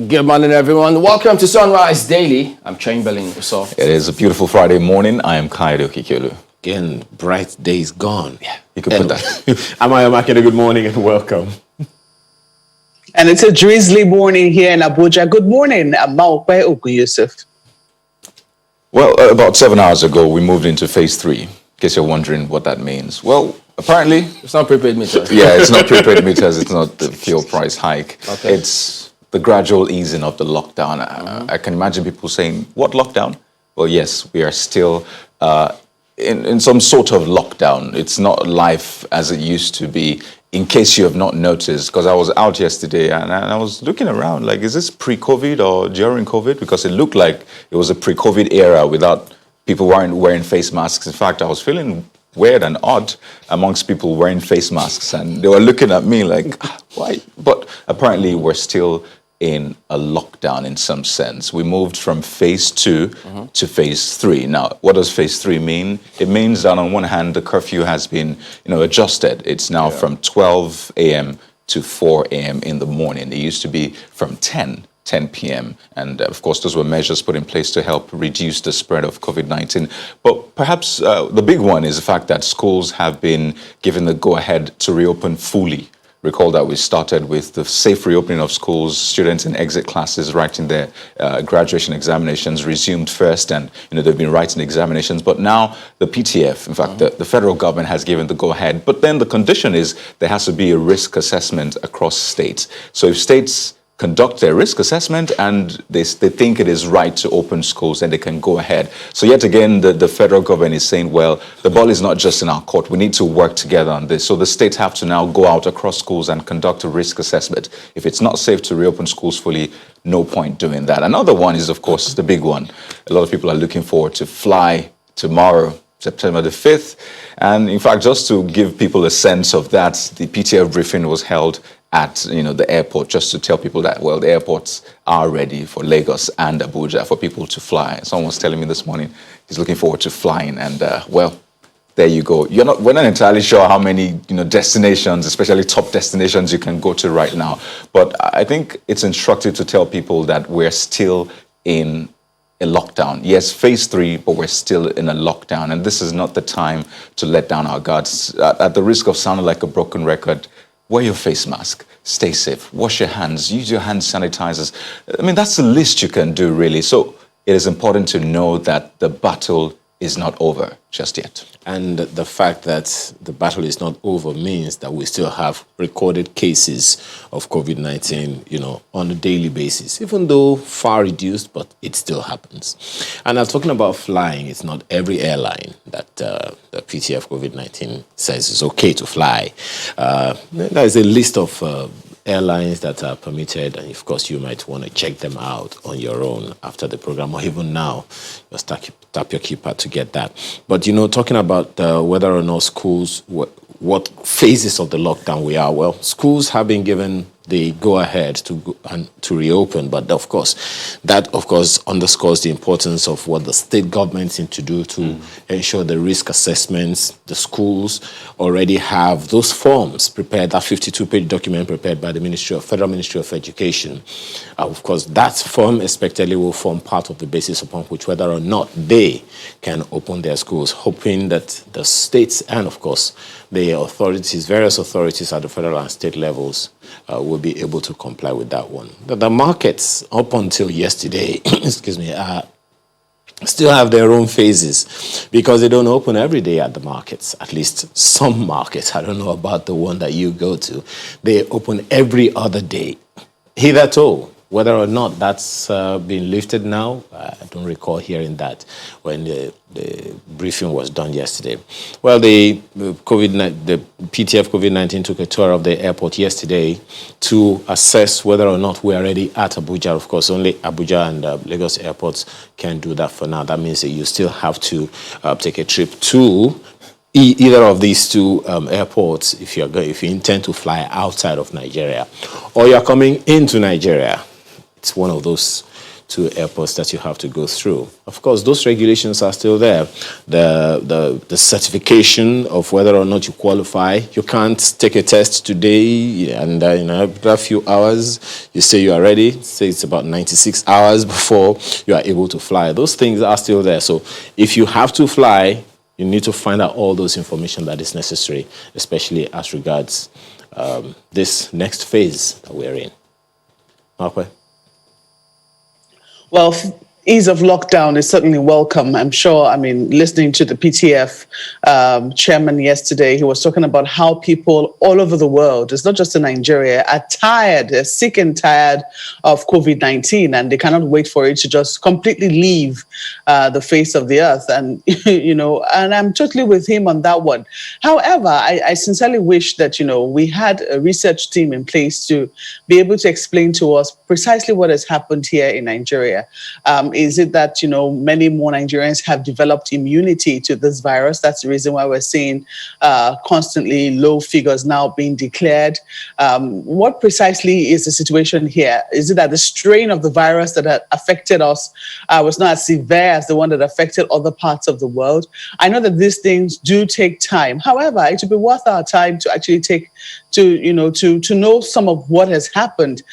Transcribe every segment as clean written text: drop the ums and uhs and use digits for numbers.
Good morning, everyone. Welcome to Sunrise Daily. I'm Chamberlain Uso. It is a beautiful Friday morning. I am Kaido Kikelu. Again, bright days gone. Yeah, you could put that. I'm Amakede. Good morning and welcome. And it's a drizzly morning here in Abuja. Good morning, Maokwe Oku Yusuf. Well, about 7 hours ago, we moved into phase 3. In case you're wondering what that means. Well, apparently... It's not prepaid meters. Yeah, it's not prepaid meters. It's not the fuel price hike. Okay. It's the gradual easing of the lockdown. I can imagine people saying, what lockdown? Well, yes, we are still in some sort of lockdown. It's not life as it used to be, in case you have not noticed, because I was out yesterday and I was looking around, like, is this pre-COVID or during COVID? Because it looked like it was a pre-COVID era without people wearing face masks. In fact, I was feeling weird and odd amongst people wearing face masks, and they were looking at me like, why? But apparently we're still in a lockdown in some sense. We moved from phase 2 to phase 3. Now, what does phase 3 mean? It means that on one hand, the curfew has been, adjusted. It's now from 12 a.m. to 4 a.m. in the morning. It used to be from 10 p.m. And of course, those were measures put in place to help reduce the spread of COVID-19. But perhaps the big one is the fact that schools have been given the go-ahead to reopen fully. Recall that we started with the safe reopening of schools, students in exit classes writing their graduation examinations resumed first, and they've been writing examinations. But now the PTF, in fact, the federal government has given the go-ahead. But then the condition is there has to be a risk assessment across states. So if states conduct their risk assessment and they think it is right to open schools, then they can go ahead. So yet again, the federal government is saying, well, the ball is not just in our court. We need to work together on this. So the states have to now go out across schools and conduct a risk assessment. If it's not safe to reopen schools fully, no point doing that. Another one is, of course, the big one. A lot of people are looking forward to fly tomorrow, September the 5th. And in fact, just to give people a sense of that, the PTF briefing was held at the airport, just to tell people that, well, the airports are ready for Lagos and Abuja for people to fly. Someone was telling me this morning he's looking forward to flying, and well, there you go. We're not entirely sure how many destinations, especially top destinations, you can go to right now. But I think it's instructive to tell people that we're still in a lockdown. Yes, phase 3, but we're still in a lockdown, and this is not the time to let down our guards. At the risk of sounding like a broken record, wear your face mask, stay safe, wash your hands, use your hand sanitizers. I mean, that's the least you can do, really. So it is important to know that the battle is not over just yet. And the fact that the battle is not over means that we still have recorded cases of COVID-19, on a daily basis, even though far reduced, but it still happens. And I'm talking about flying. It's not every airline that the PTF COVID-19 says is okay to fly. There is a list of airlines that are permitted, and of course you might want to check them out on your own after the program, or even now, just tap your keypad to get that. But talking about whether or not schools, what phases of the lockdown we are, well, schools have been given the go-ahead to reopen, but that of course underscores the importance of what the state governments need to do to ensure the risk assessments. The schools already have those forms prepared, that 52-page document prepared by the Federal Ministry of Education. Of course, that form expectedly will form part of the basis upon which whether or not they can open their schools, hoping that the states and, of course, the authorities, various authorities at the federal and state levels will be able to comply with that one. The markets, up until yesterday, still have their own phases because they don't open every day at the markets, at least some markets. I don't know about the one that you go to. They open every other day. Hitherto, whether or not that's been lifted now, I don't recall hearing that when the briefing was done yesterday. Well, the PTF COVID-19 took a tour of the airport yesterday to assess whether or not we are ready at Abuja. Of course, only Abuja and Lagos airports can do that for now. That means that you still have to take a trip to either of these two airports if you intend to fly outside of Nigeria, or you're coming into Nigeria. It's one of those 2 airports that you have to go through. Of course, those regulations are still there. The certification of whether or not you qualify, you can't take a test today and in a few hours, you say you are ready. Say it's about 96 hours before you are able to fly. Those things are still there. So if you have to fly, you need to find out all those information that is necessary, especially as regards this next phase that we're in. Okay. Well, ease of lockdown is certainly welcome. I'm sure, I mean, listening to the PTF chairman yesterday, he was talking about how people all over the world, it's not just in Nigeria, are tired, they're sick and tired of COVID-19, and they cannot wait for it to just completely leave the face of the earth. And, and I'm totally with him on that one. However, I sincerely wish that, we had a research team in place to be able to explain to us precisely what has happened here in Nigeria. Is it that, many more Nigerians have developed immunity to this virus? That's the reason why we're seeing constantly low figures now being declared. What precisely is the situation here? Is it that the strain of the virus that had affected us was not as severe as the one that affected other parts of the world? I know that these things do take time. However, it would be worth our time to actually to know some of what has happened,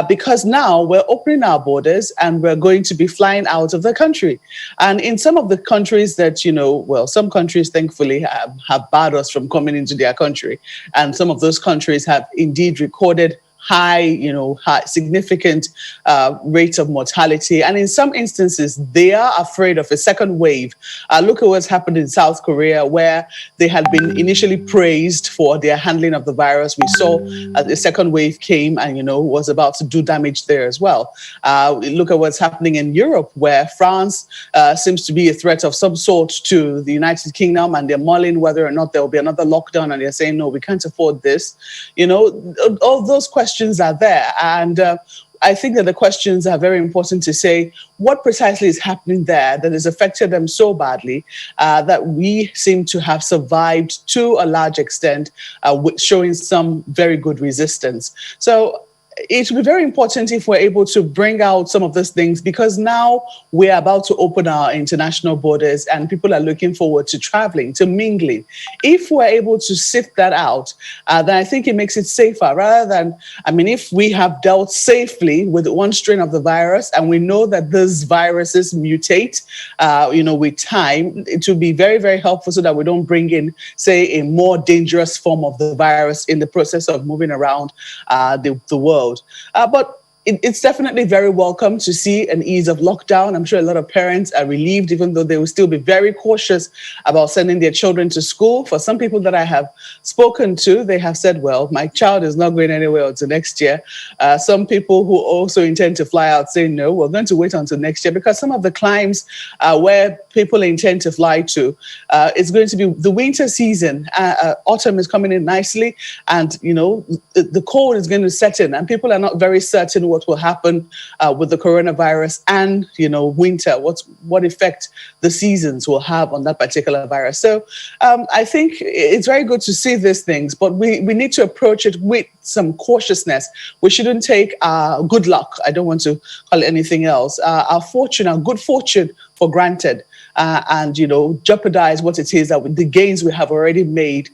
because now we're opening our borders and we're going to be flying out of the country. And in some of the countries that, some countries thankfully have barred us from coming into their country. And some of those countries have indeed recorded high, significant rates of mortality. And in some instances, they are afraid of a second wave. Look at what's happened in South Korea, where they had been initially praised for their handling of the virus. We saw the second wave came and, was about to do damage there as well. Look at what's happening in Europe, where France seems to be a threat of some sort to the United Kingdom, and they're mulling whether or not there will be another lockdown, and they're saying, no, we can't afford this. All those questions are there. And I think that the questions are very important to say what precisely is happening there that has affected them so badly that we seem to have survived to a large extent, showing some very good resistance. So it will be very important if we're able to bring out some of those things, because now we're about to open our international borders and people are looking forward to traveling, to mingling. If we're able to sift that out, then I think it makes it safer rather than, if we have dealt safely with one strain of the virus and we know that these viruses mutate, with time, it will be very, very helpful so that we don't bring in, say, a more dangerous form of the virus in the process of moving around the world. But it's definitely very welcome to see an ease of lockdown. I'm sure a lot of parents are relieved, even though they will still be very cautious about sending their children to school. For some people that I have spoken to, they have said, well, my child is not going anywhere until next year. Some people who also intend to fly out say, no, we're going to wait until next year, because some of the climes where people intend to fly to, it's going to be the winter season. Autumn is coming in nicely, and, the cold is going to set in, and people are not very certain what will happen with the coronavirus and, winter, what effect the seasons will have on that particular virus. So I think it's very good to see these things, but we need to approach it with some cautiousness. We shouldn't take our good luck, I don't want to call it anything else, our good fortune for granted. And, jeopardize what it is that the gains we have already made,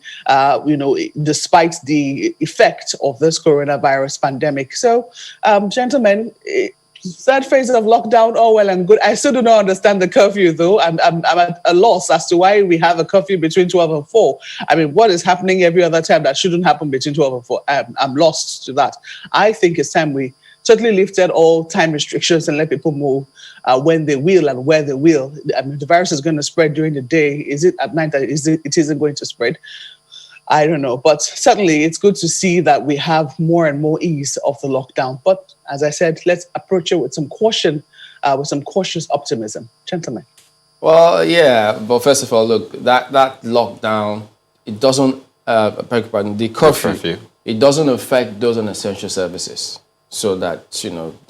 despite the effect of this coronavirus pandemic. So, gentlemen, third phase of lockdown, all well and good. I still do not understand the curfew, though. I'm at a loss as to why we have a curfew between 12 and 4. What is happening every other time that shouldn't happen between 12 and 4? I'm lost to that. I think it's time we totally lifted all time restrictions and let people move when they will and where they will. The virus is going to spread during the day. Is it at night that it isn't going to spread? I don't know. But certainly it's good to see that we have more and more ease of the lockdown. But as I said, let's approach it with some caution, with some cautious optimism. Gentlemen. Well, yeah, but first of all, look, that lockdown, it doesn't, the curfew, it doesn't affect those non-essential services. So that,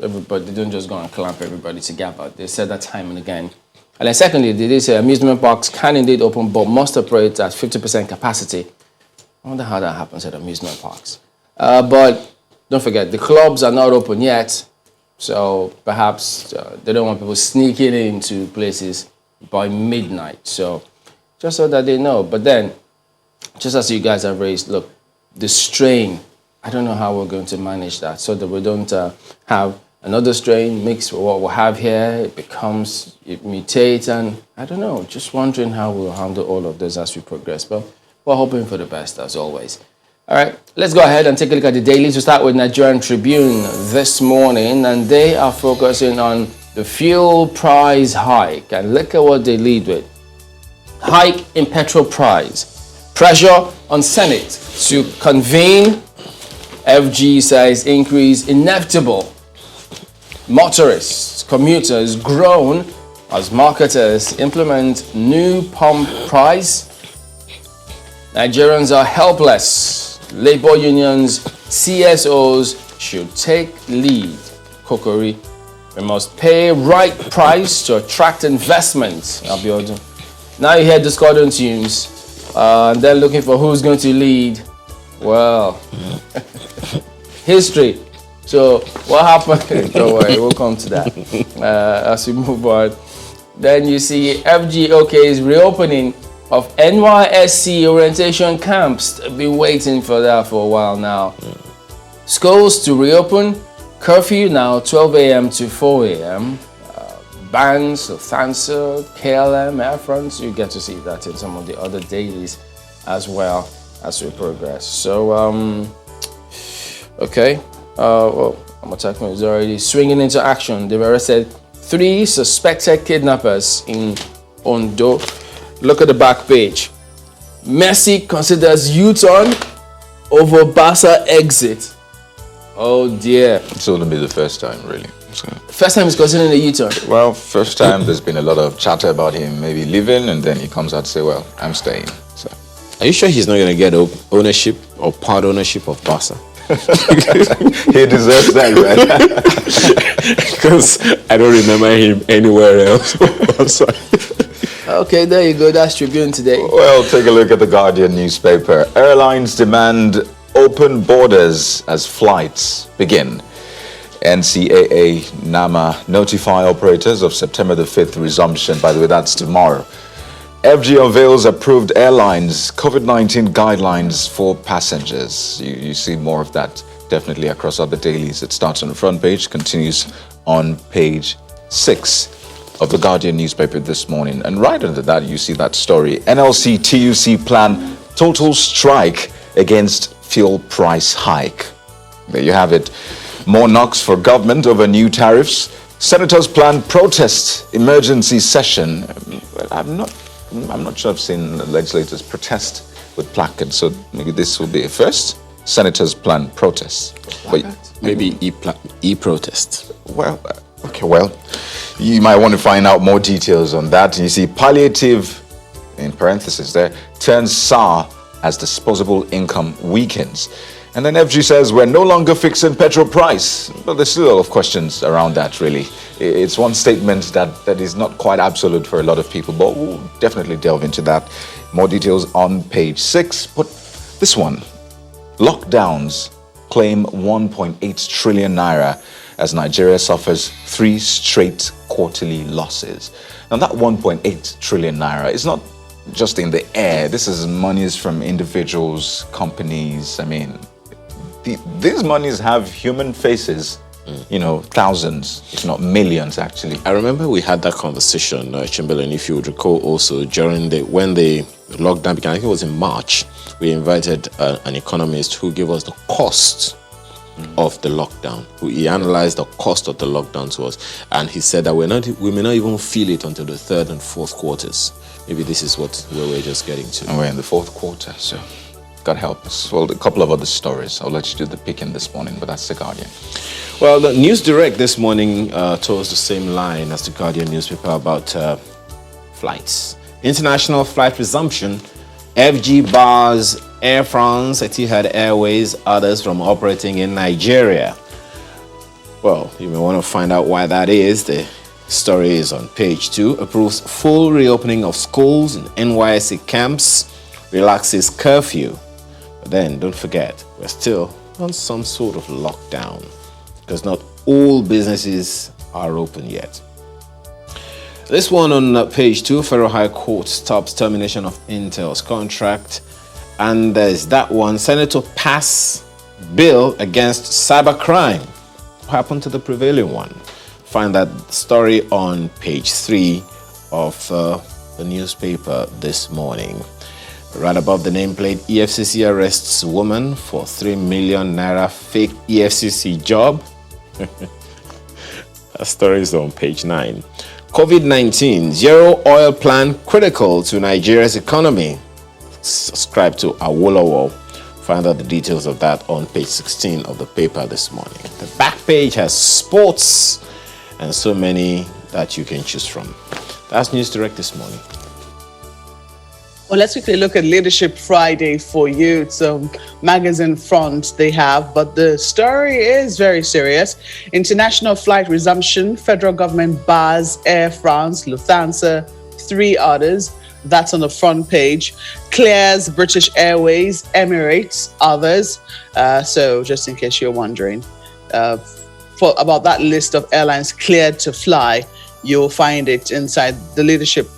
everybody, they don't just go and clamp everybody together. They said that time and again. And then secondly, they did say amusement parks can indeed open, but must operate at 50% capacity. I wonder how that happens at amusement parks. But don't forget, the clubs are not open yet. So perhaps they don't want people sneaking into places by midnight. So just so that they know. But then, just as you guys have raised, look, the strain, I don't know how we're going to manage that so that we don't have another strain mixed with what we have here. It mutates, and I don't know, just wondering how we'll handle all of this as we progress. But we're hoping for the best as always. All right, let's go ahead and take a look at the dailies. We'll start with Nigerian Tribune this morning, and they are focusing on the fuel price hike. And look at what they lead with. Hike in petrol price. Pressure on Senate to convene. FG says increase inevitable. Motorists, commuters groan as marketers implement new pump price. Nigerians are helpless. Labor unions, CSOs should take lead. Kokori, we must pay right price to attract investment. Abiodun. Now you hear discordant tunes, and then looking for who's going to lead. Well, history. So what happened? Don't worry, we'll come to that as we move on. Then you see FGOK's reopening of NYSC orientation camps. Been waiting for that for a while now. Schools to reopen. Curfew now 12 a.m. to 4 a.m. Bans, Lufthansa, KLM, Air France. You get to see that in some of the other dailies as well as we progress. So, okay. Well, Amatakun is already swinging into action. They've arrested 3 suspected kidnappers in Ondo. Look at the back page. Messi considers U-turn over Barca exit. Oh dear. It's only be the first time, really. So. First time he's considering a U-turn. Well, first time there's been a lot of chatter about him maybe leaving, and then he comes out to say, well, I'm staying. So. Are you sure he's not going to get ownership or part ownership of Barca? He deserves that, right? Because I don't remember him anywhere else. Okay, there you go. That's Tribune today. Well, take a look at the Guardian newspaper. Airlines demand open borders as flights begin. NCAA NAMA notify operators of September the 5th resumption. By the way, that's tomorrow. FG unveils approved airlines COVID-19 guidelines for passengers. You see more of that definitely across other dailies. It starts on the front page, continues on page 6 of the Guardian newspaper this morning. And right under that, you see that story. NLC TUC plan total strike against fuel price hike. There you have it. More knocks for government over new tariffs. Senators plan protest emergency session. I'm not sure I've seen legislators protest with placards, so maybe this will be a first. Senators plan protests. But maybe e-protest. Well, okay, well, you might want to find out more details on that. You see, palliative, in parentheses there, turns sour as disposable income weakens. And then FG says, we're no longer fixing petrol price. But there's still a lot of questions around that, really. It's one statement that is not quite absolute for a lot of people, but we'll definitely delve into that. More details on page 6. But this one, lockdowns claim 1.8 trillion naira as Nigeria suffers 3 straight quarterly losses. Now that 1.8 trillion naira is not just in the air. This is monies from individuals, companies. I mean, these monies have human faces, you know, thousands, if not millions, actually. I remember we had that conversation, Chamberlain, if you would recall also, during when the lockdown began. I think it was in March. We invited an economist who gave us the cost of the lockdown. He analyzed the cost of the lockdown to us, and he said that we may not even feel it until the 3rd and 4th quarters. Maybe this is where we're just getting to. And we're in the 4th quarter, so God help us. Well, a couple of other stories. I'll let you do the picking this morning, but that's the Guardian. Well, the News Direct this morning toes the same line as the Guardian newspaper about flights. International flight resumption. FG bars Air France, Etihad Airways, others from operating in Nigeria. Well, you may want to find out why that is. The story is on page 2. Approves full reopening of schools and NYSC camps. Relaxes curfew. But then, don't forget, we're still on some sort of lockdown. Because not all businesses are open yet. This one on page 2, Federal High Court stops termination of Intel's contract. And there's that one, Senator pass bill against cybercrime. What happened to the prevailing one? Find that story on page 3 of the newspaper this morning. Right above the nameplate, EFCC arrests woman for 3 million naira fake EFCC job. That story is on page 9. COVID-19, zero oil plan critical to Nigeria's economy. Subscribe to Awolowo. Find out the details of that on page 16 of the paper this morning. The back page has sports and so many that you can choose from. That's News Direct this morning. Well, let's quickly look at Leadership Friday for you. It's a magazine front they have, but the story is very serious. International flight resumption. Federal government bars Air France, Lufthansa, 3 others. That's on the front page. Clears British Airways, Emirates, others. So just in case you're wondering, about that list of airlines cleared to fly, you'll find it inside the Leadership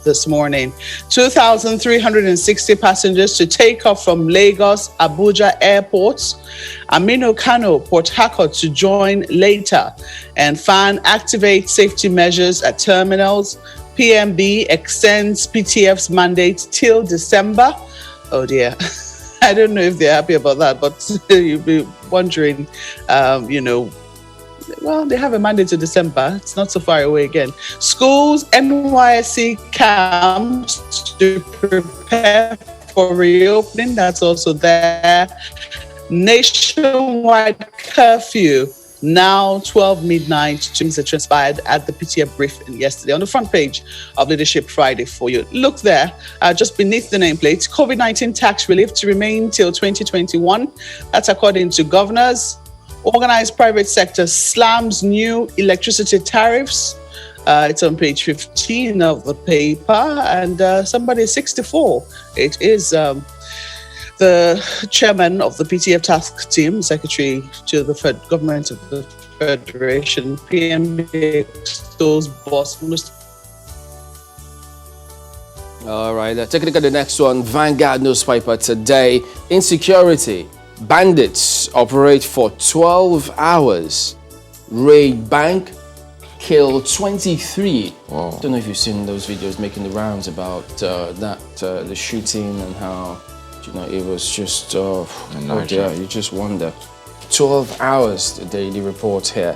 this morning. 2,360 passengers to take off from Lagos, Abuja airports. Aminu Kano, Port Harcourt to join later. And FAN activate safety measures at terminals. PMB extends PTF's mandate till December. Oh dear. I don't know if they're happy about that, but you'll be wondering, well, they have a mandate to December. It's not so far away again. Schools, NYSC camps to prepare for reopening. That's also there. Nationwide curfew. Now 12 midnight. Things that transpired at the PTF briefing yesterday on the front page of Leadership Friday for you. Look there, just beneath the nameplate. COVID-19 tax relief to remain till 2021. That's according to governors. Organized private sector slams new electricity tariffs. It's on page 15 of the paper. And somebody 64. It is the chairman of the PTF task team, secretary to the government of the Federation, PMB extols boss. All right, take a look at the next one. Vanguard newspaper today. Insecurity. Bandits operate for 12 hours. Raid bank. Kill 23. Wow. Don't know if you've seen those videos making the rounds about the shooting and how, it was just, oh dear, you just wonder. 12 hours, the daily report here.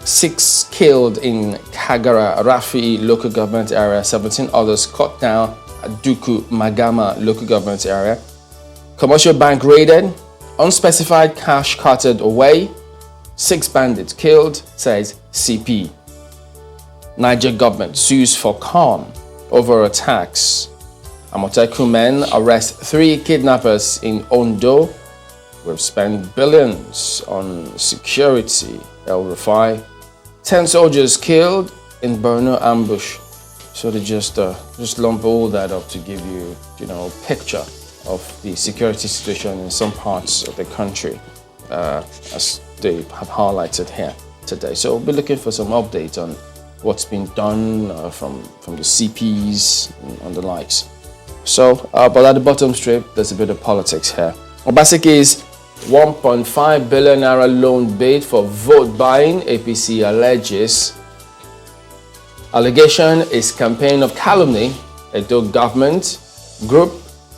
6 killed in Kagara, Rafi local government area. 17 others cut down at Duku, Magama local government area. Commercial bank raided. Unspecified cash carted away. 6 bandits killed, says CP. Niger government sues for calm over attacks. Amoteku men arrest 3 kidnappers in Ondo. We've spent billions on security. El Rufai. 10 soldiers killed in Borno ambush. So they just lump all that up to give you, a picture of the security situation in some parts of the country, as they have highlighted here today. So we'll be looking for some updates on what's been done from the CPs and the likes. So, but at the bottom strip, there's a bit of politics here. Obasiki's 1.5 billion naira loan bid for vote buying, APC alleges. Allegation is campaign of calumny. Edo government group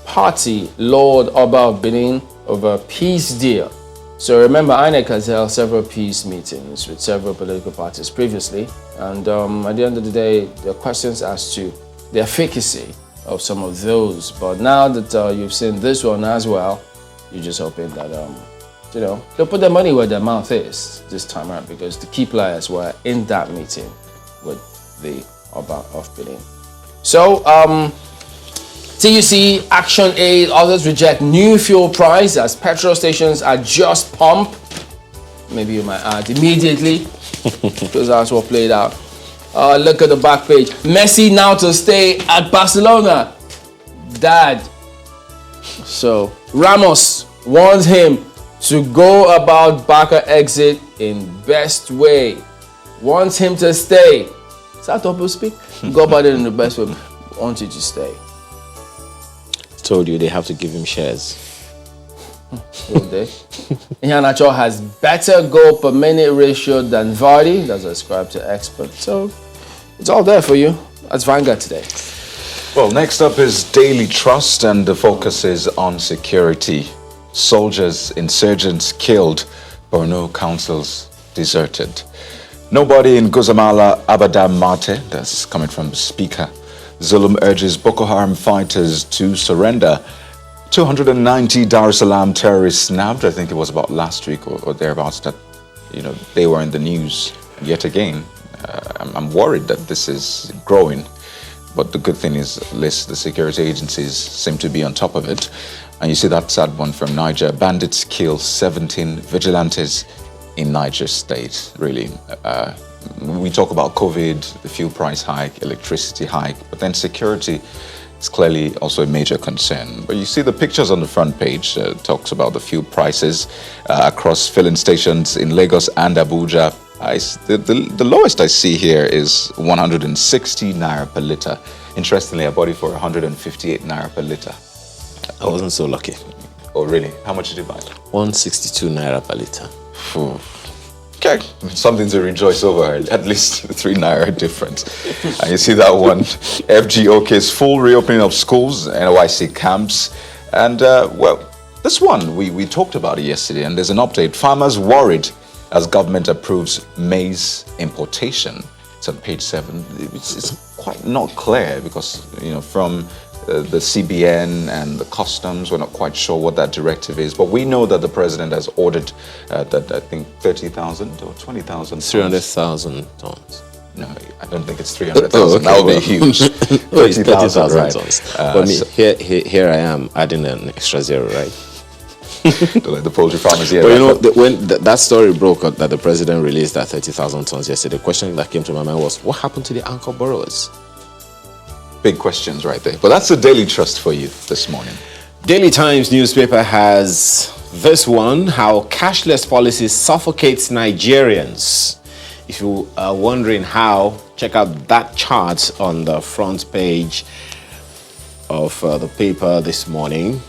party Lord Oba of Benin over peace deal. So remember, INEC has held several peace meetings with several political parties previously, and at the end of the day, there are questions as to the efficacy of some of those. But now that you've seen this one as well, you're just hoping that they'll put their money where their mouth is this time around, because the key players were in that meeting with the Oba of Benin. So TUC, Action Aid, others reject new fuel price as petrol stations adjust pump. Maybe you might add immediately, because that's what played out. Look at the back page. Messi now to stay at Barcelona. Dad. So Ramos warns him to go about Baka exit in best way. Want him to stay. Is that double speak? Go about it in the best way. Want you to stay. Told you they have to give him shares. Will they? Iheanacho has better goal per minute ratio than Vardy. That's ascribed to experts. So it's all there for you. That's Vanguard today. Well, next up is Daily Trust, and the focus is on security. Soldiers, insurgents killed, Borno councils deserted. Nobody in Guzamala Abadam Mate, that's coming from the speaker. Zulum urges Boko Haram fighters to surrender. 290 Dar es Salaam terrorists snapped. I think it was about last week or thereabouts that, they were in the news yet again. I'm worried that this is growing. But the good thing is, at least the security agencies seem to be on top of it. And you see that sad one from Niger. Bandits kill 17 vigilantes in Niger State, really. We talk about COVID, the fuel price hike, electricity hike, but then security is clearly also a major concern. But you see the pictures on the front page, talks about the fuel prices across filling stations in Lagos and Abuja. The lowest I see here is 160 naira per litre. Interestingly, I bought it for 158 naira per litre. I wasn't so lucky. Oh, really? How much did you buy? 162 naira per litre. Okay, something to rejoice over, at least 3 naira difference. And you see that one, FGOK's full reopening of schools, NYC camps. And, this one, we talked about it yesterday, and there's an update. Farmers worried as government approves maize importation. It's on page 7. It's quite not clear because, from the CBN and the customs, we're not quite sure what that directive is. But we know that the president has ordered that, I think, 30,000 or 20,000 300,000 tons. No, I don't think it's 300,000. Oh, okay. That would be huge. 30,000 right. tons. But here I am adding an extra zero, right? The poultry farmers here. But when that story broke out that the president released that 30,000 tons yesterday, the question that came to my mind was, what happened to the anchor borrowers? Big questions right there. But that's the Daily Trust for you this morning. Daily Times newspaper has this one, how cashless policy suffocates Nigerians. If you are wondering how, check out that chart on the front page of the paper this morning.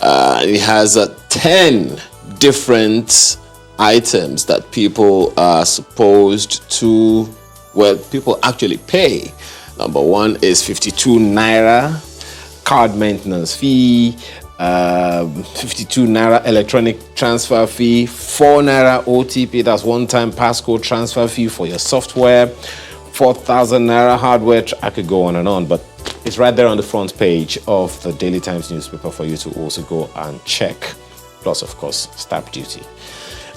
It has 10 different items that people are supposed to, people actually pay. Number 1 is 52 naira card maintenance fee, 52 naira electronic transfer fee, 4 naira OTP, that's one-time passcode transfer fee for your software, 4,000 naira hardware. I could go on and on, but it's right there on the front page of the Daily Times newspaper for you to also go and check. Plus, of course, stamp duty.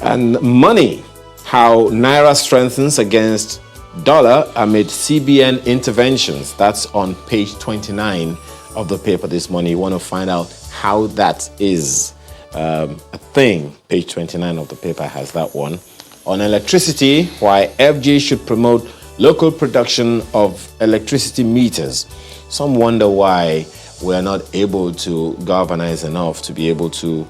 And money, how Naira strengthens against dollar amid CBN interventions. That's on page 29 of the paper this morning. You want to find out how that is a thing. Page 29 of the paper has that one. On electricity, why FG should promote local production of electricity meters. Some wonder why we're not able to galvanize enough to be able to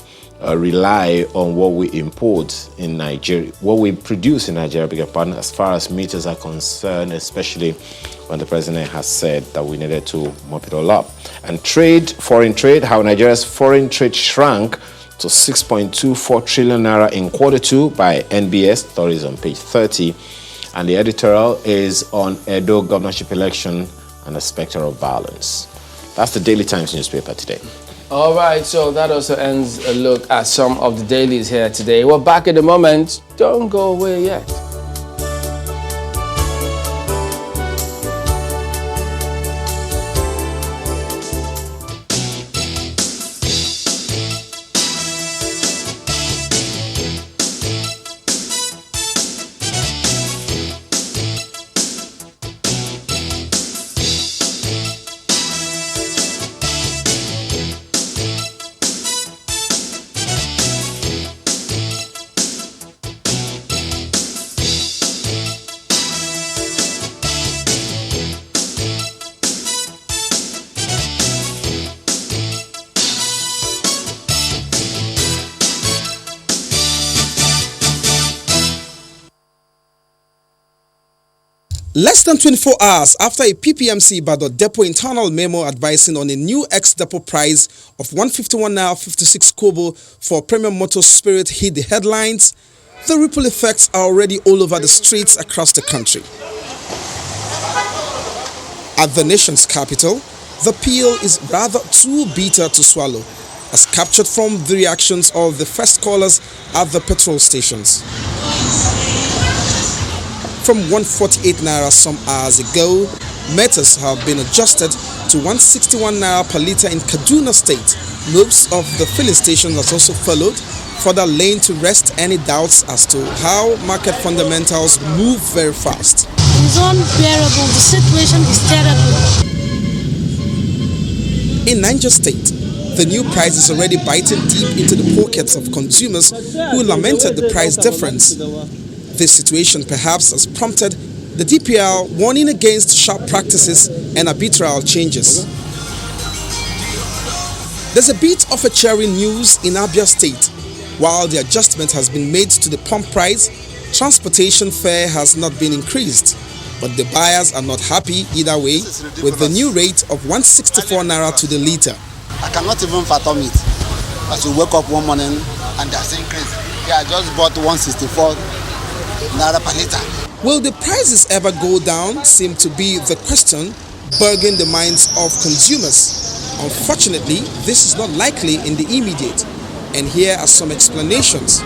rely on what we import in Nigeria, what we produce in Nigeria, bigger partner, as far as meters are concerned, especially when the president has said that we needed to mop it all up. And trade, foreign trade, how Nigeria's foreign trade shrank to 6.24 trillion naira in Q2 by NBS. Stories on page 30. And the editorial is on Edo governorship election and the specter of violence. That's the Daily Times newspaper today. All right, so that also ends a look at some of the dailies here today. We're back in a moment. Don't go away yet. Less than 24 hours after a PPMC Ibadan depot internal memo advising on a new ex-depot price of 151 naira 56 kobo for premium motor spirit hit the headlines, the ripple effects are already all over the streets across the country. At the nation's capital, the pill is rather too bitter to swallow, as captured from the reactions of the first callers at the petrol stations. From 148 naira some hours ago, meters have been adjusted to 161 naira per litre in Kaduna State. Most of the filling stations has also followed, further laying to rest any doubts as to how market fundamentals move very fast. It's unbearable. The situation is terrible. In Niger State, the new price is already biting deep into the pockets of consumers who lamented the price difference. This situation perhaps has prompted the DPR warning against sharp practices and arbitral changes. There's a bit of a cheering news in Abia State. While the adjustment has been made to the pump price, transportation fare has not been increased. But the buyers are not happy either way with the new rate of 164 naira to the litre. I cannot even fathom it. As you wake up one morning and there's increase. Yeah, I just bought 164 naira per litre. Will the prices ever go down seem to be the question bugging the minds of consumers. Unfortunately, this is not likely in the immediate, and here are some explanations.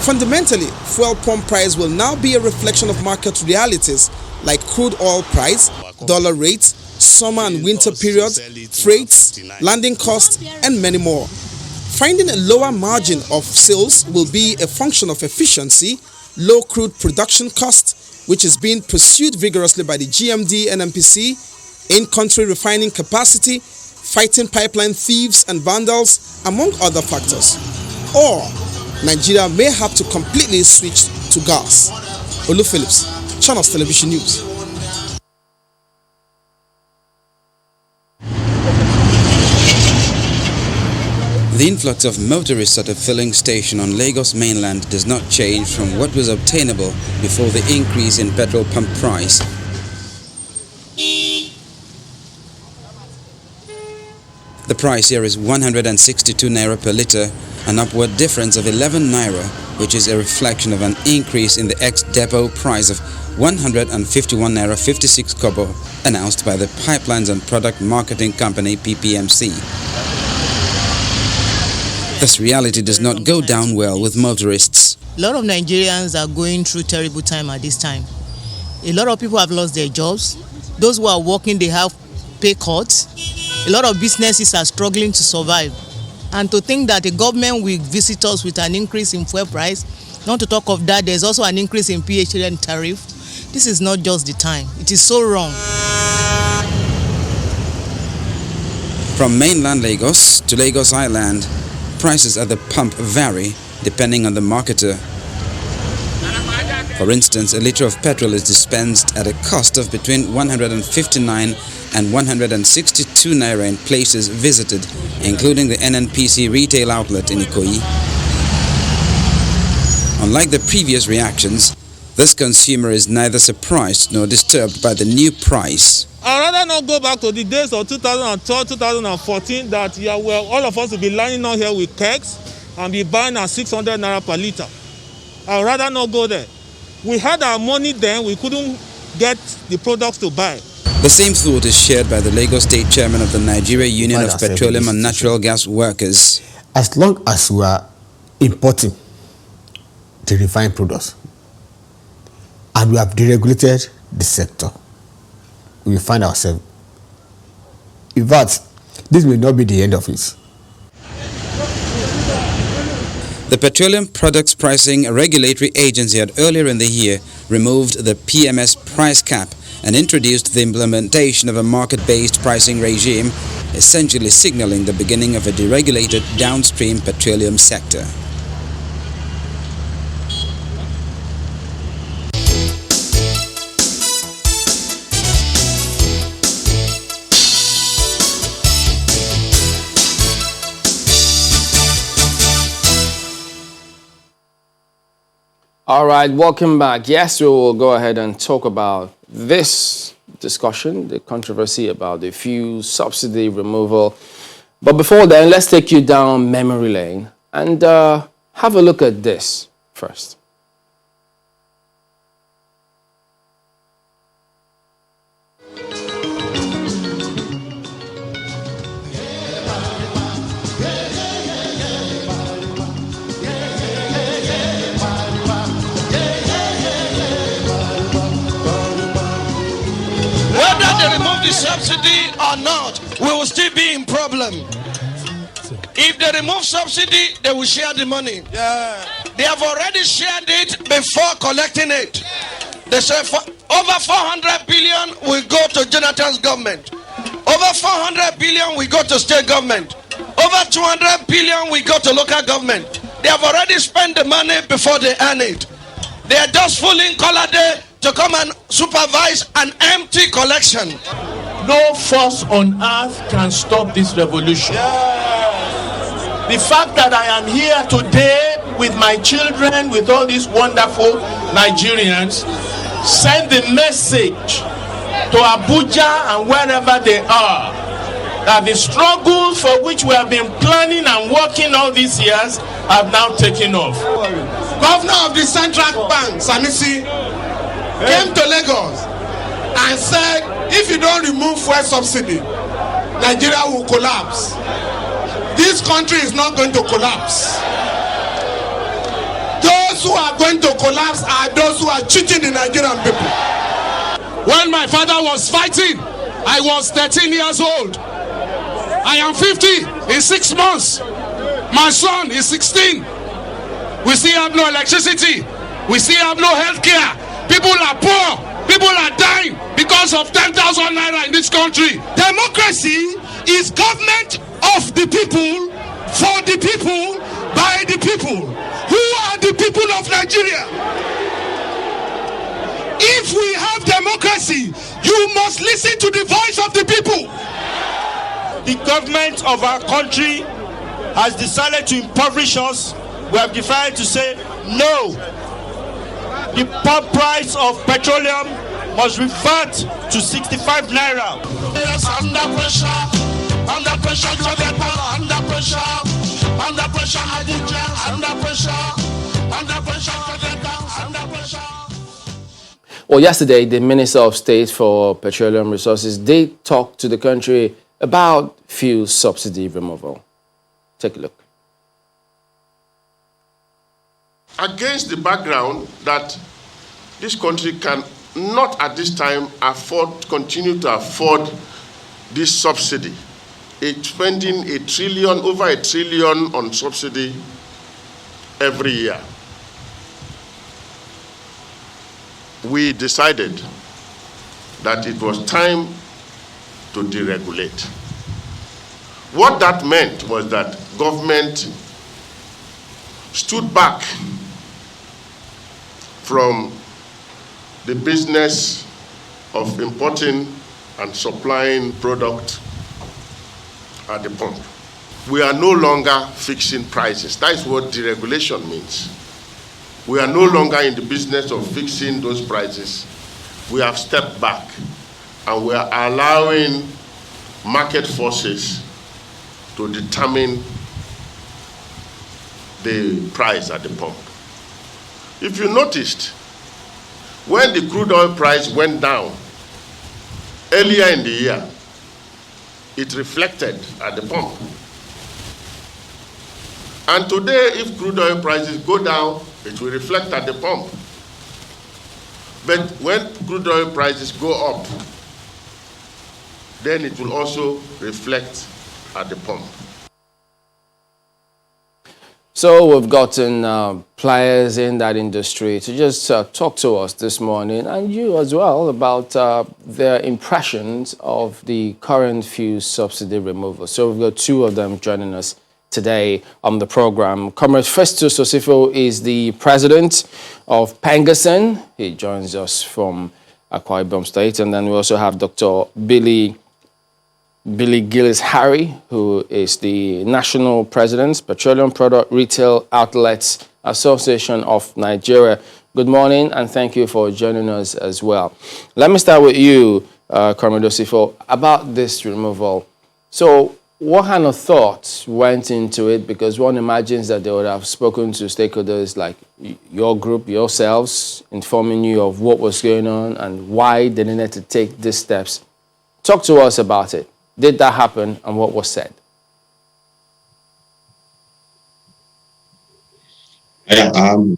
Fundamentally, fuel pump price will now be a reflection of market realities like crude oil price, dollar rates, summer and winter periods, freights, landing costs, and many more. Finding a lower margin of sales will be a function of efficiency, low crude production cost, which is being pursued vigorously by the GMD and MPC, in-country refining capacity, fighting pipeline thieves and vandals, among other factors. Or Nigeria may have to completely switch to gas. Olu Phillips, Channels Television News. The influx of motorists at a filling station on Lagos mainland does not change from what was obtainable before the increase in petrol pump price. The price here is 162 naira per litre, an upward difference of 11 naira, which is a reflection of an increase in the ex-depot price of 151 naira 56 kobo, announced by the Pipelines and Product Marketing Company PPMC. This reality does not go down well with motorists. A lot of Nigerians are going through terrible time at this time. A lot of people have lost their jobs. Those who are working, they have pay cuts. A lot of businesses are struggling to survive. And to think that the government will visit us with an increase in fuel price, not to talk of that, there's also an increase in PHN tariff. This is not just the time. It is so wrong. From mainland Lagos to Lagos Island, prices at the pump vary depending on the marketer. For instance, a litre of petrol is dispensed at a cost of between 159 and 162 naira in places visited, including the NNPC retail outlet in Ikoyi. Unlike the previous reactions, this consumer is neither surprised nor disturbed by the new price. I'd rather not go back to the days of 2012, 2014 that all of us will be lining up here with kegs and be buying at 600 naira per litre. I'd rather not go there. We had our money then, we couldn't get the products to buy. The same thought is shared by the Lagos State Chairman of the Nigeria Union of Petroleum and Natural Gas Workers. As long as we are importing the refined products and we have deregulated the sector, we will find ourselves. In fact, this may not be the end of it. The Petroleum Products Pricing Regulatory Agency had earlier in the year removed the PMS price cap and introduced the implementation of a market-based pricing regime, essentially signaling the beginning of a deregulated downstream petroleum sector. All right, welcome back. Yes, we will go ahead and talk about this discussion, the controversy about the fuel subsidy removal. But before then, let's take you down memory lane and have a look at this first. Whether they remove the subsidy or not, we will still be in problem. If they remove subsidy, they will share the money. They have already shared it before collecting it. They say over 400 billion will go to Jonathan's government. Over 400 billion will go to state government. Over 200 billion will go to local government. They have already spent the money before they earn it. They are just fooling color day to come and supervise an empty collection. No force on earth can stop this revolution. The fact that I am here today with my children, with all these wonderful Nigerians, send the message to Abuja and wherever they are that the struggles for which we have been planning and working all these years have now taken off. Governor of the Central Bank, Sanusi, came to Lagos and said, if you don't remove fuel subsidy, Nigeria will collapse. This country is not going to collapse. Those who are going to collapse are those who are cheating the Nigerian people. When my father was fighting, I was 13 years old. I am 50 in 6 months. My son is 16. We still have no electricity. We still have no health care. People are poor. People are dying because of 10,000 naira in this country. Democracy is government of the people, for the people, by the people. Who are the people of Nigeria? If we have democracy, you must listen to the voice of the people. The government of our country has decided to impoverish us. We have decided to say no. The pump price of petroleum must revert to 65 naira. Yes, under pressure, under pressure, under pressure, under pressure, under pressure, under pressure. Well, yesterday, the Minister of State for Petroleum Resources did talk to the country about fuel subsidy removal. Take a look. Against the background that this country can not at this time continue to afford this subsidy, spending over a trillion on subsidy every year, we decided that it was time to deregulate. What that meant was that government stood back from the business of importing and supplying product at the pump. We are no longer fixing prices. That is what deregulation means. We are no longer in the business of fixing those prices. We have stepped back and we are allowing market forces to determine the price at the pump. If you noticed, when the crude oil price went down earlier in the year, it reflected at the pump. And today, if crude oil prices go down, it will reflect at the pump. But when crude oil prices go up, then it will also reflect at the pump. So we've gotten players in that industry to just talk to us this morning, and you as well, about their impressions of the current fuel subsidy removal. So we've got two of them joining us today on the program. Comrade Festus Osifo is the president of Pengasen. He joins us from Akwa Ibom State. And then we also have Dr. Billy Gillis-Harry, who is the National President, Petroleum Product Retail Outlets Association of Nigeria. Good morning, and thank you for joining us as well. Let me start with you, Comrade Osifo, about this removal. So, what kind of thoughts went into it? Because one imagines that they would have spoken to stakeholders like your group, yourselves, informing you of what was going on and why they needed to take these steps. Talk to us about it. Did that happen, and what was said?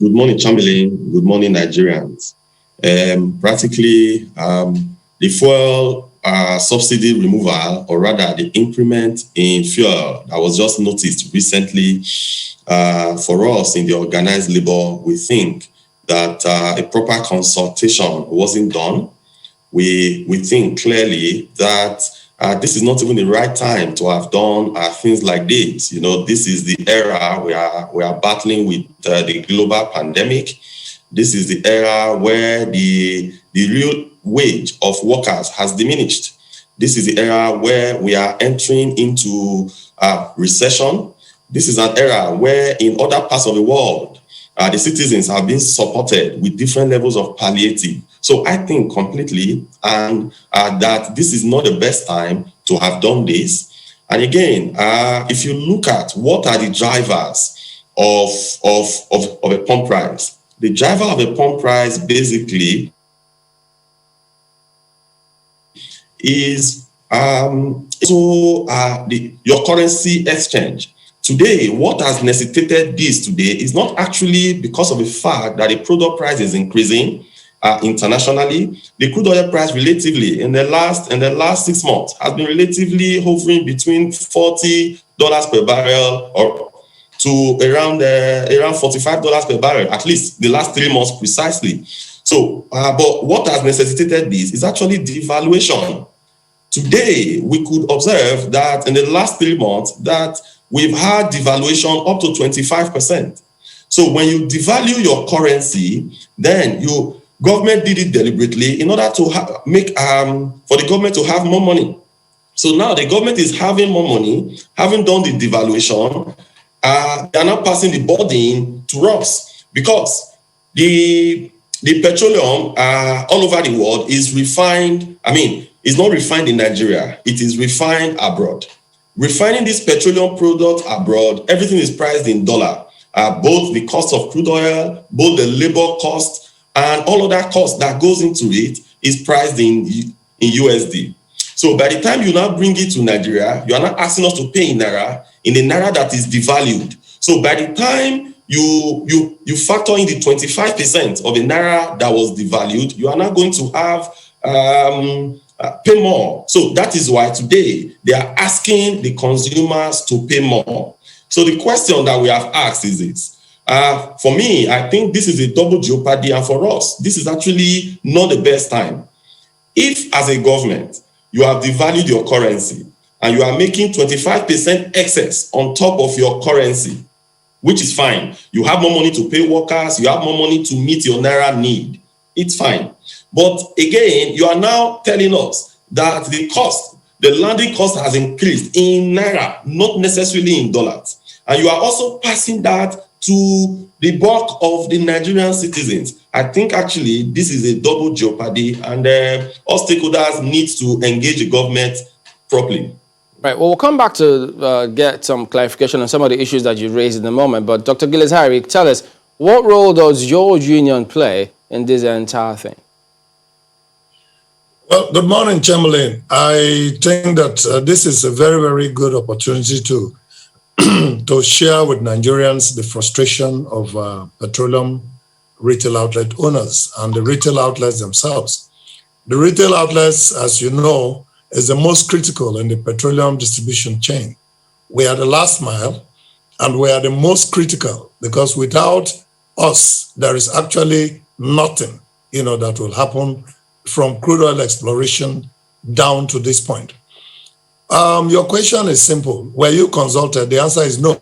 Good morning, Chamberlain. Good morning, Nigerians. Practically, the fuel subsidy removal, or rather the increment in fuel that was just noticed recently, for us in the organized labor, we think that a proper consultation wasn't done. We think clearly that this is not even the right time to have done things like this. You know, this is the era we are battling with the global pandemic. This is the era where the real wage of workers has diminished. This is the era where we are entering into recession. This is an era where in other parts of the world, the citizens have been supported with different levels of palliative. So I think completely that this is not the best time to have done this. And again, if you look at what are the drivers of a pump price, the driver of a pump price basically is your currency exchange. Today, what has necessitated this today is not actually because of the fact that the product price is increasing internationally. The crude oil price relatively in the last 6 months has been relatively hovering between $40 per barrel or to around $45 per barrel, at least the last 3 months precisely. So, but what has necessitated this is actually devaluation. Today, we could observe that in the last 3 months that we've had devaluation up to 25%. So when you devalue your currency, then government did it deliberately in order to make for the government to have more money. So now the government is having more money, having done the devaluation, they are now passing the burden to us because the petroleum all over the world is refined. It's not refined in Nigeria, it is refined abroad. Refining this petroleum product abroad, everything is priced in dollar. Both the cost of crude oil, both the labor cost, and all of that cost that goes into it is priced in USD. So by the time you now bring it to Nigeria, you are not asking us to pay in Naira, in a Naira that is devalued. So by the time you factor in the 25% of the Naira that was devalued, you are now going to have pay more. So that is why today they are asking the consumers to pay more. So the question that we have asked is this. For me, I think this is a double jeopardy, and for us, this is actually not the best time. If, as a government, you have devalued your currency and you are making 25% excess on top of your currency, which is fine. You have more money to pay workers, you have more money to meet your Naira need. It's fine. But again, you are now telling us that the landing cost has increased in Naira, not necessarily in dollars. And you are also passing that to the bulk of the Nigerian citizens. I think actually this is a double jeopardy, and all stakeholders need to engage the government properly. Right. Well, we'll come back to get some clarification on some of the issues that you raised in a moment. But Dr. Gilles-Harry, tell us, what role does your union play in this entire thing? Well, good morning, Chamberlain. I think that this is a very, very good opportunity to to share with Nigerians the frustration of petroleum retail outlet owners and the retail outlets themselves. The retail outlets, as you know, is the most critical in the petroleum distribution chain. We are the last mile, and we are the most critical because without us, there is actually nothing, that will happen from crude oil exploration down to this point. Your question is simple. Were you consulted? The answer is no.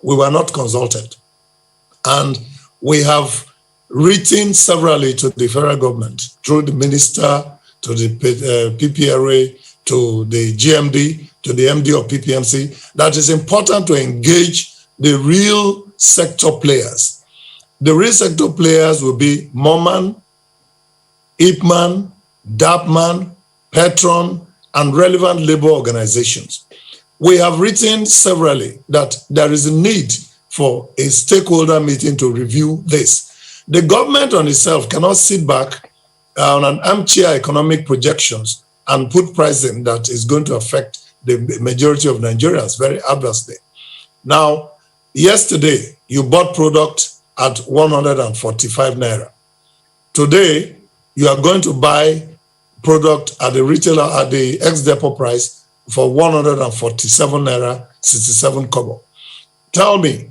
We were not consulted. And we have written severally to the federal government through the minister, to the PPRA, to the GMD, to the MD of PPMC, that is important to engage the real sector players. the real sector players will be Moman, IPMAN, DAPMAN, Petron, and relevant labor organizations. We have written severally that there is a need for a stakeholder meeting to review this. The government on itself cannot sit back on an armchair economic projections and put pricing that is going to affect the majority of Nigerians very adversely. Now, yesterday, you bought product at 145 naira. Today, you are going to buy product at the retailer at the ex-depot price for 147 naira 67 kobo. Tell me,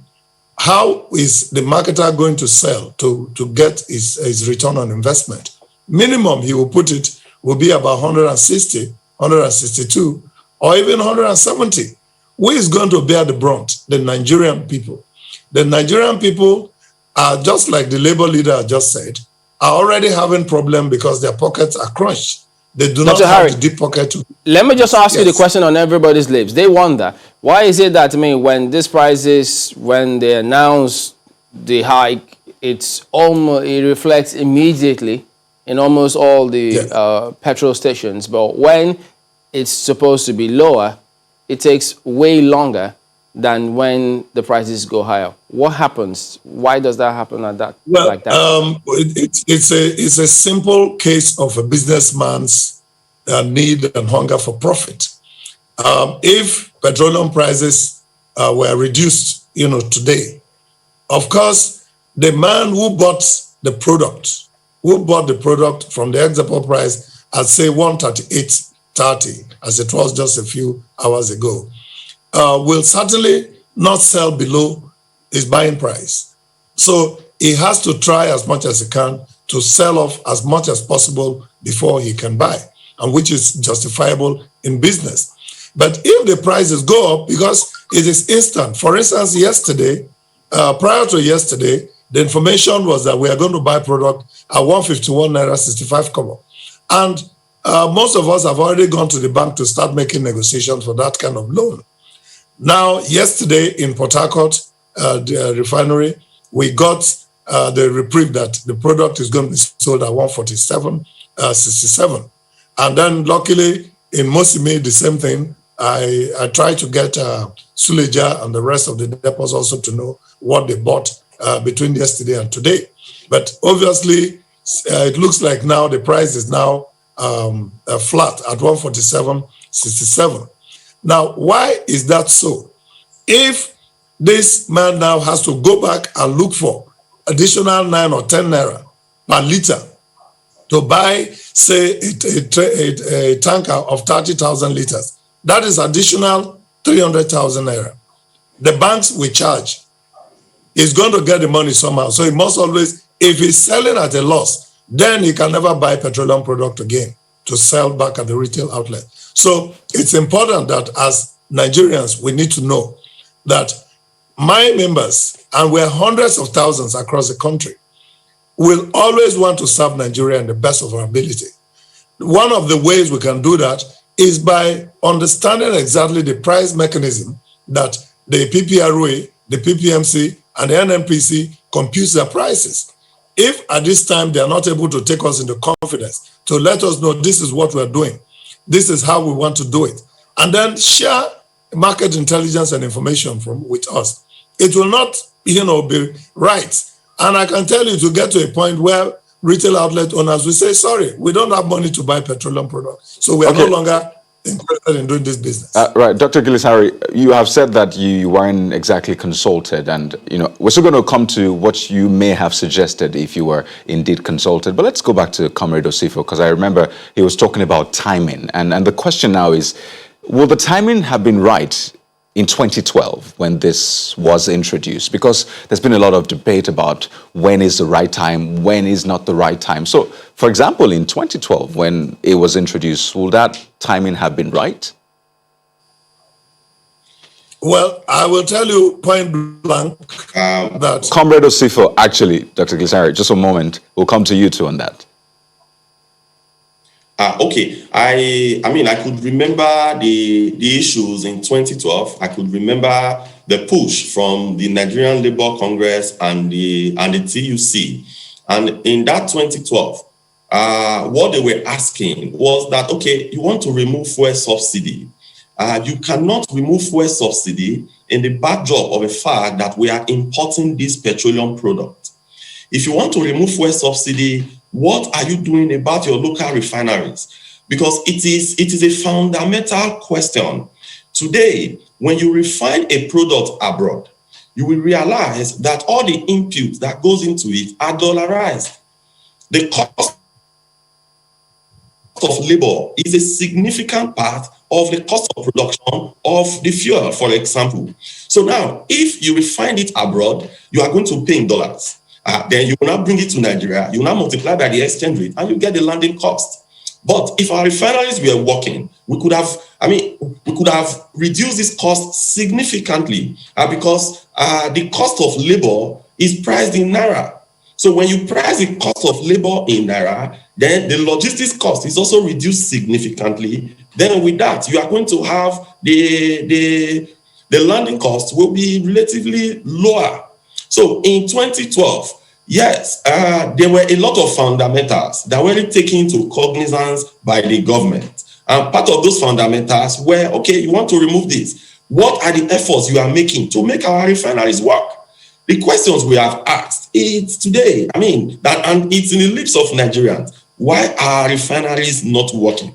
how is the marketer going to sell to get his return on investment? Minimum he will put it will be about 160, 162, or even 170. Who is going to bear the brunt? The Nigerian people. The Nigerian people are just like the labor leader just said, are already having problem because their pockets are crushed. They do Dr. not Harry, have the deep pocket to... Let me just ask you the Yes. question on everybody's lips. They wonder, why is it that, when these prices, when they announce the hike, it reflects immediately in almost all the petrol stations, but when it's supposed to be lower, it takes way longer than when the prices go higher. What happens? Why does that happen like that? It's a simple case of a businessman's need and hunger for profit. If petroleum prices were reduced, today, of course, the man who bought the product from the ex-depot price at say 138.30, as it was just a few hours ago, will certainly not sell below his buying price. So he has to try as much as he can to sell off as much as possible before he can buy, and which is justifiable in business. But if the prices go up, because it is instant, for instance, yesterday, prior to yesterday, the information was that we are going to buy product at 151 naira 65 kobo. And most of us have already gone to the bank to start making negotiations for that kind of loan. Now, yesterday in Port Harcourt, the refinery, we got the reprieve that the product is going to be sold at 147.67. And then luckily in Mosime, the same thing. I tried to get Suleja and the rest of the depots also to know what they bought between yesterday and today. But obviously, it looks like now the price is now flat at 147.67. Now, why is that so? If this man now has to go back and look for additional 9 or 10 naira per liter to buy, say, a tanker of 30,000 liters, that is additional 300,000 naira. The banks will charge. He's going to get the money somehow. So he must always, if he's selling at a loss, then he can never buy petroleum product again to sell back at the retail outlet. So it's important that as Nigerians, we need to know that my members, and we're hundreds of thousands across the country, will always want to serve Nigeria in the best of our ability. One of the ways we can do that is by understanding exactly the price mechanism that the PPROA, the PPMC, and the NNPC compute their prices. If at this time they are not able to take us into confidence to let us know this is what we're doing, this is how we want to do it, and then share market intelligence and information with us, it will not, be right. And I can tell you to get to a point where retail outlet owners will say, sorry, we don't have money to buy petroleum products. So we are no longer interested in doing this business. Right, Dr. Gillis-Harry, you have said that you weren't exactly consulted, and we're still going to come to what you may have suggested if you were indeed consulted. But let's go back to Comrade Osifo, because I remember he was talking about timing, and the question now is, will the timing have been right in 2012 when this was introduced? Because there's been a lot of debate about when is the right time, when is not the right time. So, for example, in 2012 when it was introduced, will that timing have been right? Well, I will tell you point blank that... Comrade Osifo, actually, Dr. Gillis-Harry, just a moment, we'll come to you two on that. Okay, I mean, I could remember the issues in 2012. I could remember the push from the Nigerian Labour Congress and the TUC. And in that 2012, what they were asking was that, okay, you want to remove fuel subsidy. You cannot remove fuel subsidy in the backdrop of the fact that we are importing this petroleum product. If you want to remove fuel subsidy, what are you doing about your local refineries? Because it is a fundamental question. Today, when you refine a product abroad, you will realize that all the inputs that goes into it are dollarized. The cost of labor is a significant part of the cost of production of the fuel, for example. So now, if you refine it abroad, you are going to pay in dollars. Then you will now bring it to Nigeria, you will now multiply by the exchange rate, and you get the landing cost. But if our refineries were working, we could have reduced this cost significantly because the cost of labor is priced in Naira. So when you price the cost of labor in Naira, then the logistics cost is also reduced significantly. Then with that, you are going to have the landing cost will be relatively lower. So in 2012, yes, there were a lot of fundamentals that were taken into cognizance by the government. And part of those fundamentals were, okay, you want to remove this. What are the efforts you are making to make our refineries work? The questions we have asked is today, and it's in the lips of Nigerians. Why are refineries not working?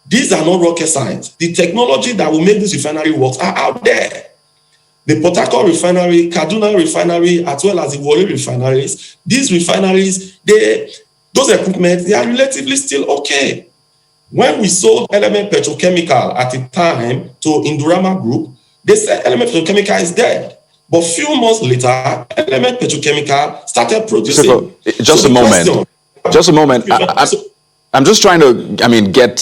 These are not rocket science. The technology that will make this refinery work are out there. The Port Harcourt refinery, Kaduna refinery, as well as the Warri refineries, these refineries, those equipment, they are relatively still okay. When we sold Element Petrochemical at the time to Indorama Group, they said Element Petrochemical is dead. But few months later, Element Petrochemical started producing. Just a moment. I'm just trying to, get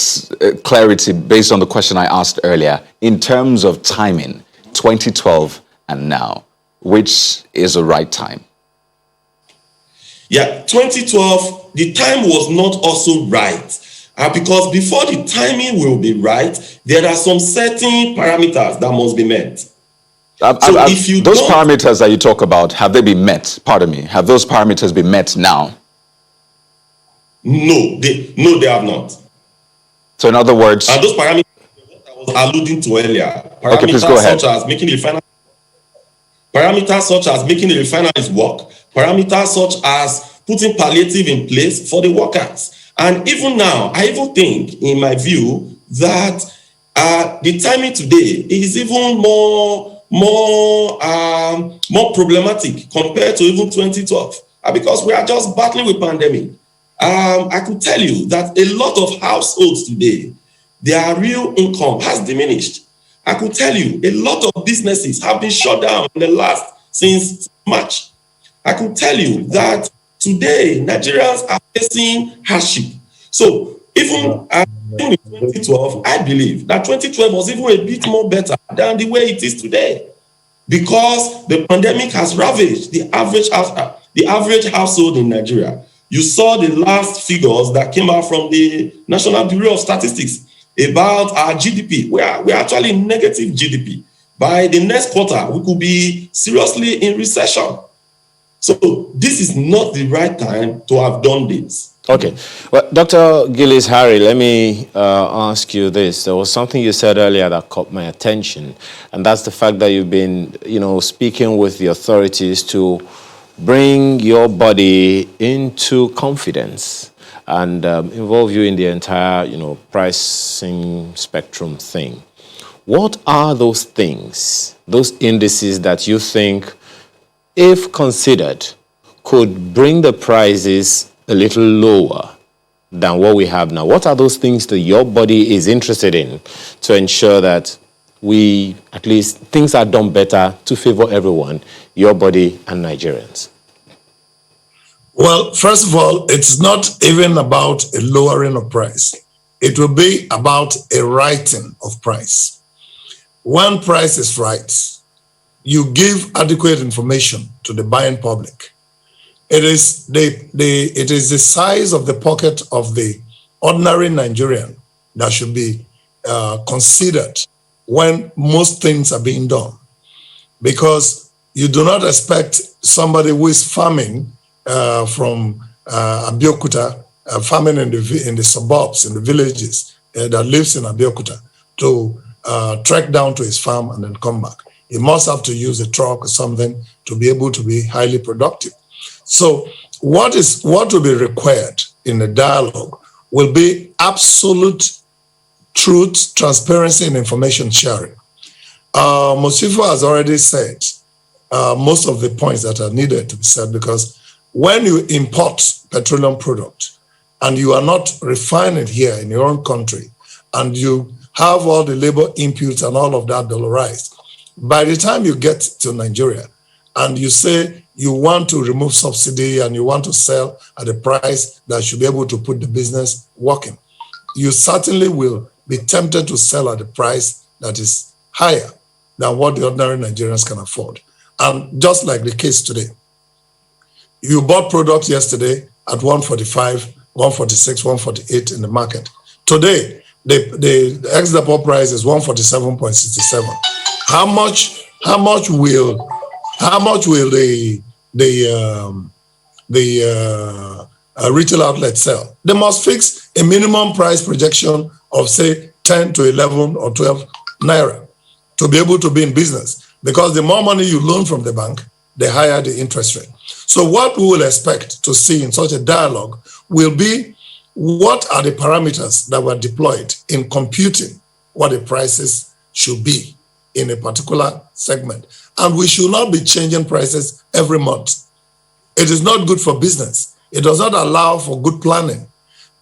clarity based on the question I asked earlier. In terms of timing, 2012 and now, which is the right time? Yeah, 2012, the time was not also right. Because before the timing will be right, there are some certain parameters that must be met. Those parameters that you talk about, have they been met? Pardon me. Have those parameters been met now? No, they have not. So in other words... And those parameters I was alluding to earlier. Okay, please go ahead. Parameters such as making the refineries work, parameters such as putting palliative in place for the workers. And even now, I even think, in my view, that the timing today is even more problematic compared to even 2012, because we are just battling with pandemic. I could tell you that a lot of households today, their real income has diminished. I could tell you a lot of businesses have been shut down since March. I could tell you that today Nigerians are facing hardship. So even in 2012, I believe that 2012 was even a bit more better than the way it is today, because the pandemic has ravaged the average household in Nigeria. You saw the last figures that came out from the National Bureau of Statistics about our GDP. We are actually in negative GDP. By the next quarter, we could be seriously in recession. So this is not the right time to have done this. Okay. Well, Dr. Gillis-Harry, let me ask you this. There was something you said earlier that caught my attention, and that's the fact that you've been, speaking with the authorities to bring your body into confidence and involve you in the entire, pricing spectrum thing. What are those things, those indices that you think, if considered, could bring the prices a little lower than what we have now? What are those things that your body is interested in to ensure that at least things are done better to favor everyone, your body and Nigerians? Well, first of all, it's not even about a lowering of price. It will be about a righting of price. When price is right, you give adequate information to the buying public. It is the size of the pocket of the ordinary Nigerian that should be considered when most things are being done. because you do not expect somebody who is farming from Abeokuta, farming in the suburbs, in the villages that lives in Abeokuta, to trek down to his farm and then come back. He must have to use a truck or something to be able to be highly productive. So what will be required in the dialogue will be absolute truth, transparency, and information sharing. Mosifo has already said most of the points that are needed to be said, because when you import petroleum product and you are not refining here in your own country, and you have all the labor inputs and all of that dollarized, by the time you get to Nigeria and you say you want to remove subsidy and you want to sell at a price that should be able to put the business working, you certainly will be tempted to sell at a price that is higher than what the ordinary Nigerians can afford. And just like the case today, you bought products yesterday at 145, 146, 148 in the market. Today, the ex-depot price is 147.67. How much will the retail outlet sell? They must fix a minimum price projection of, say, 10 to 11 or 12 naira to be able to be in business, because the more money you loan from the bank, the higher the interest rate. So what we will expect to see in such a dialogue will be, what are the parameters that were deployed in computing what the prices should be in a particular segment? And we should not be changing prices every month. It is not good for business. It does not allow for good planning.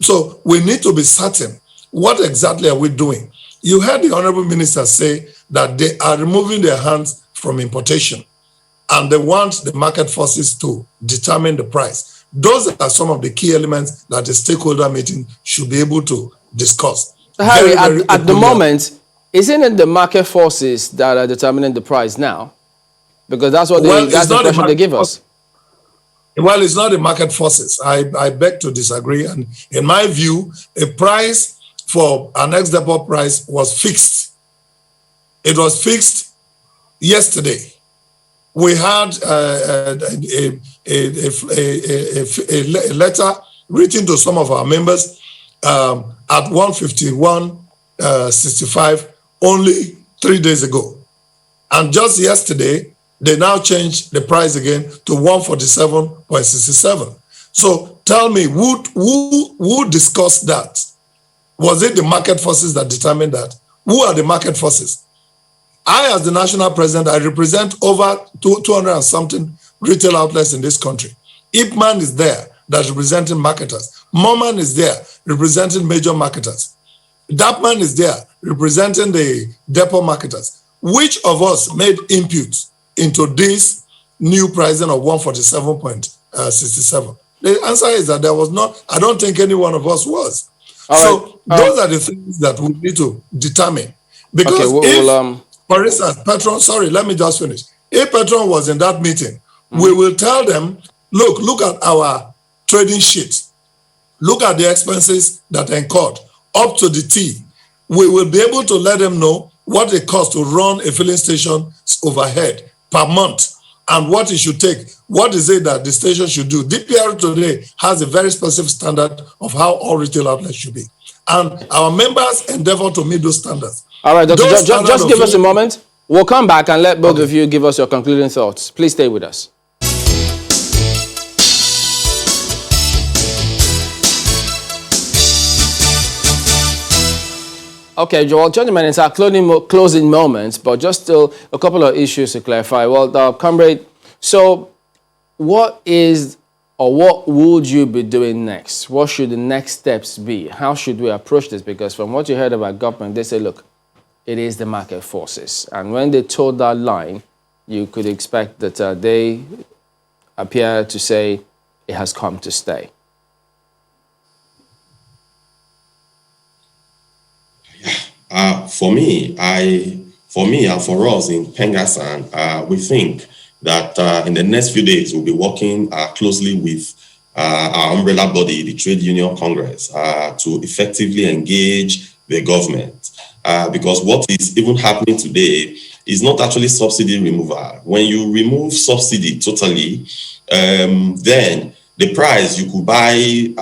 So we need to be certain, what exactly are we doing? You heard the Honorable Minister say that they are removing their hands from importation and they want the market forces to determine the price. Those are some of the key elements that the stakeholder meeting should be able to discuss. Harry, at the moment, isn't it the market forces that are determining the price now? Because that's what that's the impression they give us. Well, it's not the market forces. I beg to disagree. And in my view, a price for an ex-depot price was fixed. It was fixed yesterday. We had a letter written to some of our members at 151.65 only 3 days ago. And just yesterday, they now changed the price again to 147.67. So tell me, who discussed that? Was it the market forces that determined that? Who are the market forces? I, as the national president, I represent over 200 and something retail outlets in this country. Ipman is there, that's representing marketers. Moman is there, representing major marketers. Dapman is there, representing the depot marketers. Which of us made inputs into this new pricing of 147.67? The answer is that there was not. I don't think any one of us was. Those are the things that we need to determine. Because for instance, Petron, sorry, let me just finish. If Petron was in that meeting, we will tell them, look at our trading sheet. Look at the expenses that are incurred up to the T. We will be able to let them know what it costs to run a filling station overhead per month and what it should take. What is it that the station should do? DPR today has a very specific standard of how all retail outlets should be. And our members endeavor to meet those standards. All right, Dr. Just give us a moment. We'll come back and let both of you give us your concluding thoughts. Please stay with us. Okay, Joel, gentlemen, it's our closing moments, but just still a couple of issues to clarify. Well, comrade, so what would you be doing next? What should the next steps be? How should we approach this? Because from what you heard about government, they say, look, it is the market forces. And when they told that line, you could expect that they appear to say it has come to stay. For me and for us in Pengassan, we think that in the next few days, we'll be working closely with our umbrella body, the Trade Union Congress, to effectively engage the government. Because what is even happening today is not actually subsidy removal. When you remove subsidy totally, then the price you could buy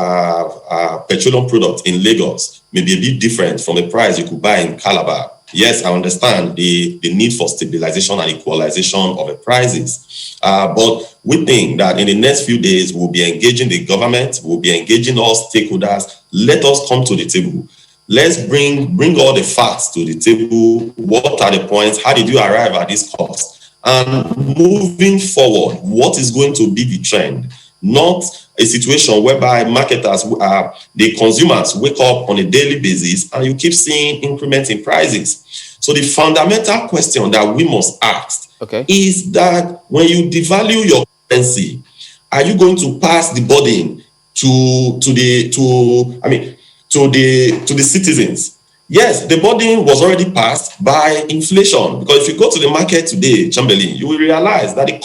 petroleum product in Lagos may be a bit different from the price you could buy in Calabar. Yes, I understand the need for stabilization and equalization of the prices. But we think that in the next few days, we'll be engaging the government, we'll be engaging all stakeholders. Let us come to the table. Let's bring all the facts to the table. What are the points? How did you arrive at this cost? And moving forward, what is going to be the trend? Not a situation whereby marketers, the consumers wake up on a daily basis and you keep seeing increments in prices. So the fundamental question that we must ask is that when you devalue your currency, are you going to pass the burden to the citizens? Yes, the burden was already passed by inflation, because if you go to the market today, Chamberlain, you will realize that the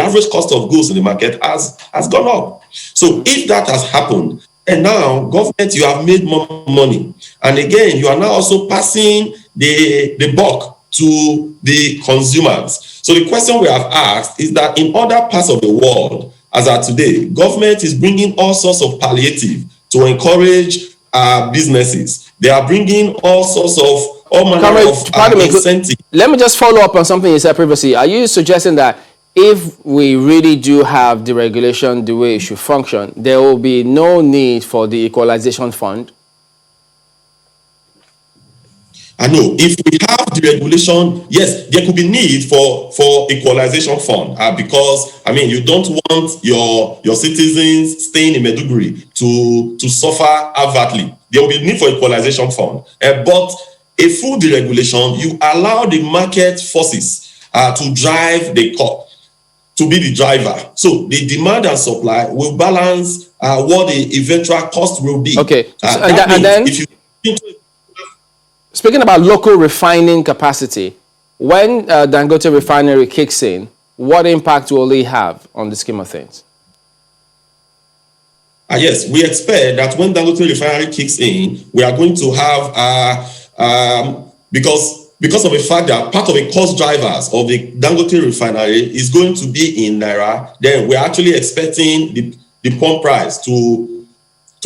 average cost of goods in the market has gone up. So if that has happened, and now government, you have made more money, and again, you are now also passing the buck to the consumers. So the question we have asked is that in other parts of the world, as of today, government is bringing all sorts of palliative to encourage businesses. They are bringing all sorts of incentives. Let me just follow up on something you said previously. Are you suggesting that if we really do have deregulation the way it should function, there will be no need for the equalization fund? I know if we have deregulation, yes, there could be need for equalization fund because you don't want your citizens staying in Maiduguri to suffer adversely. There will be need for equalization fund, but a full deregulation, you allow the market forces to drive the cost, to be the driver. So the demand and supply will balance what the eventual cost will be. Okay, speaking about local refining capacity, when Dangote refinery kicks in, what impact will it have on the scheme of things? Yes, we expect that when Dangote refinery kicks in, we are going to have, because of the fact that part of the cost drivers of the Dangote refinery is going to be in Naira, then we're actually expecting the pump price to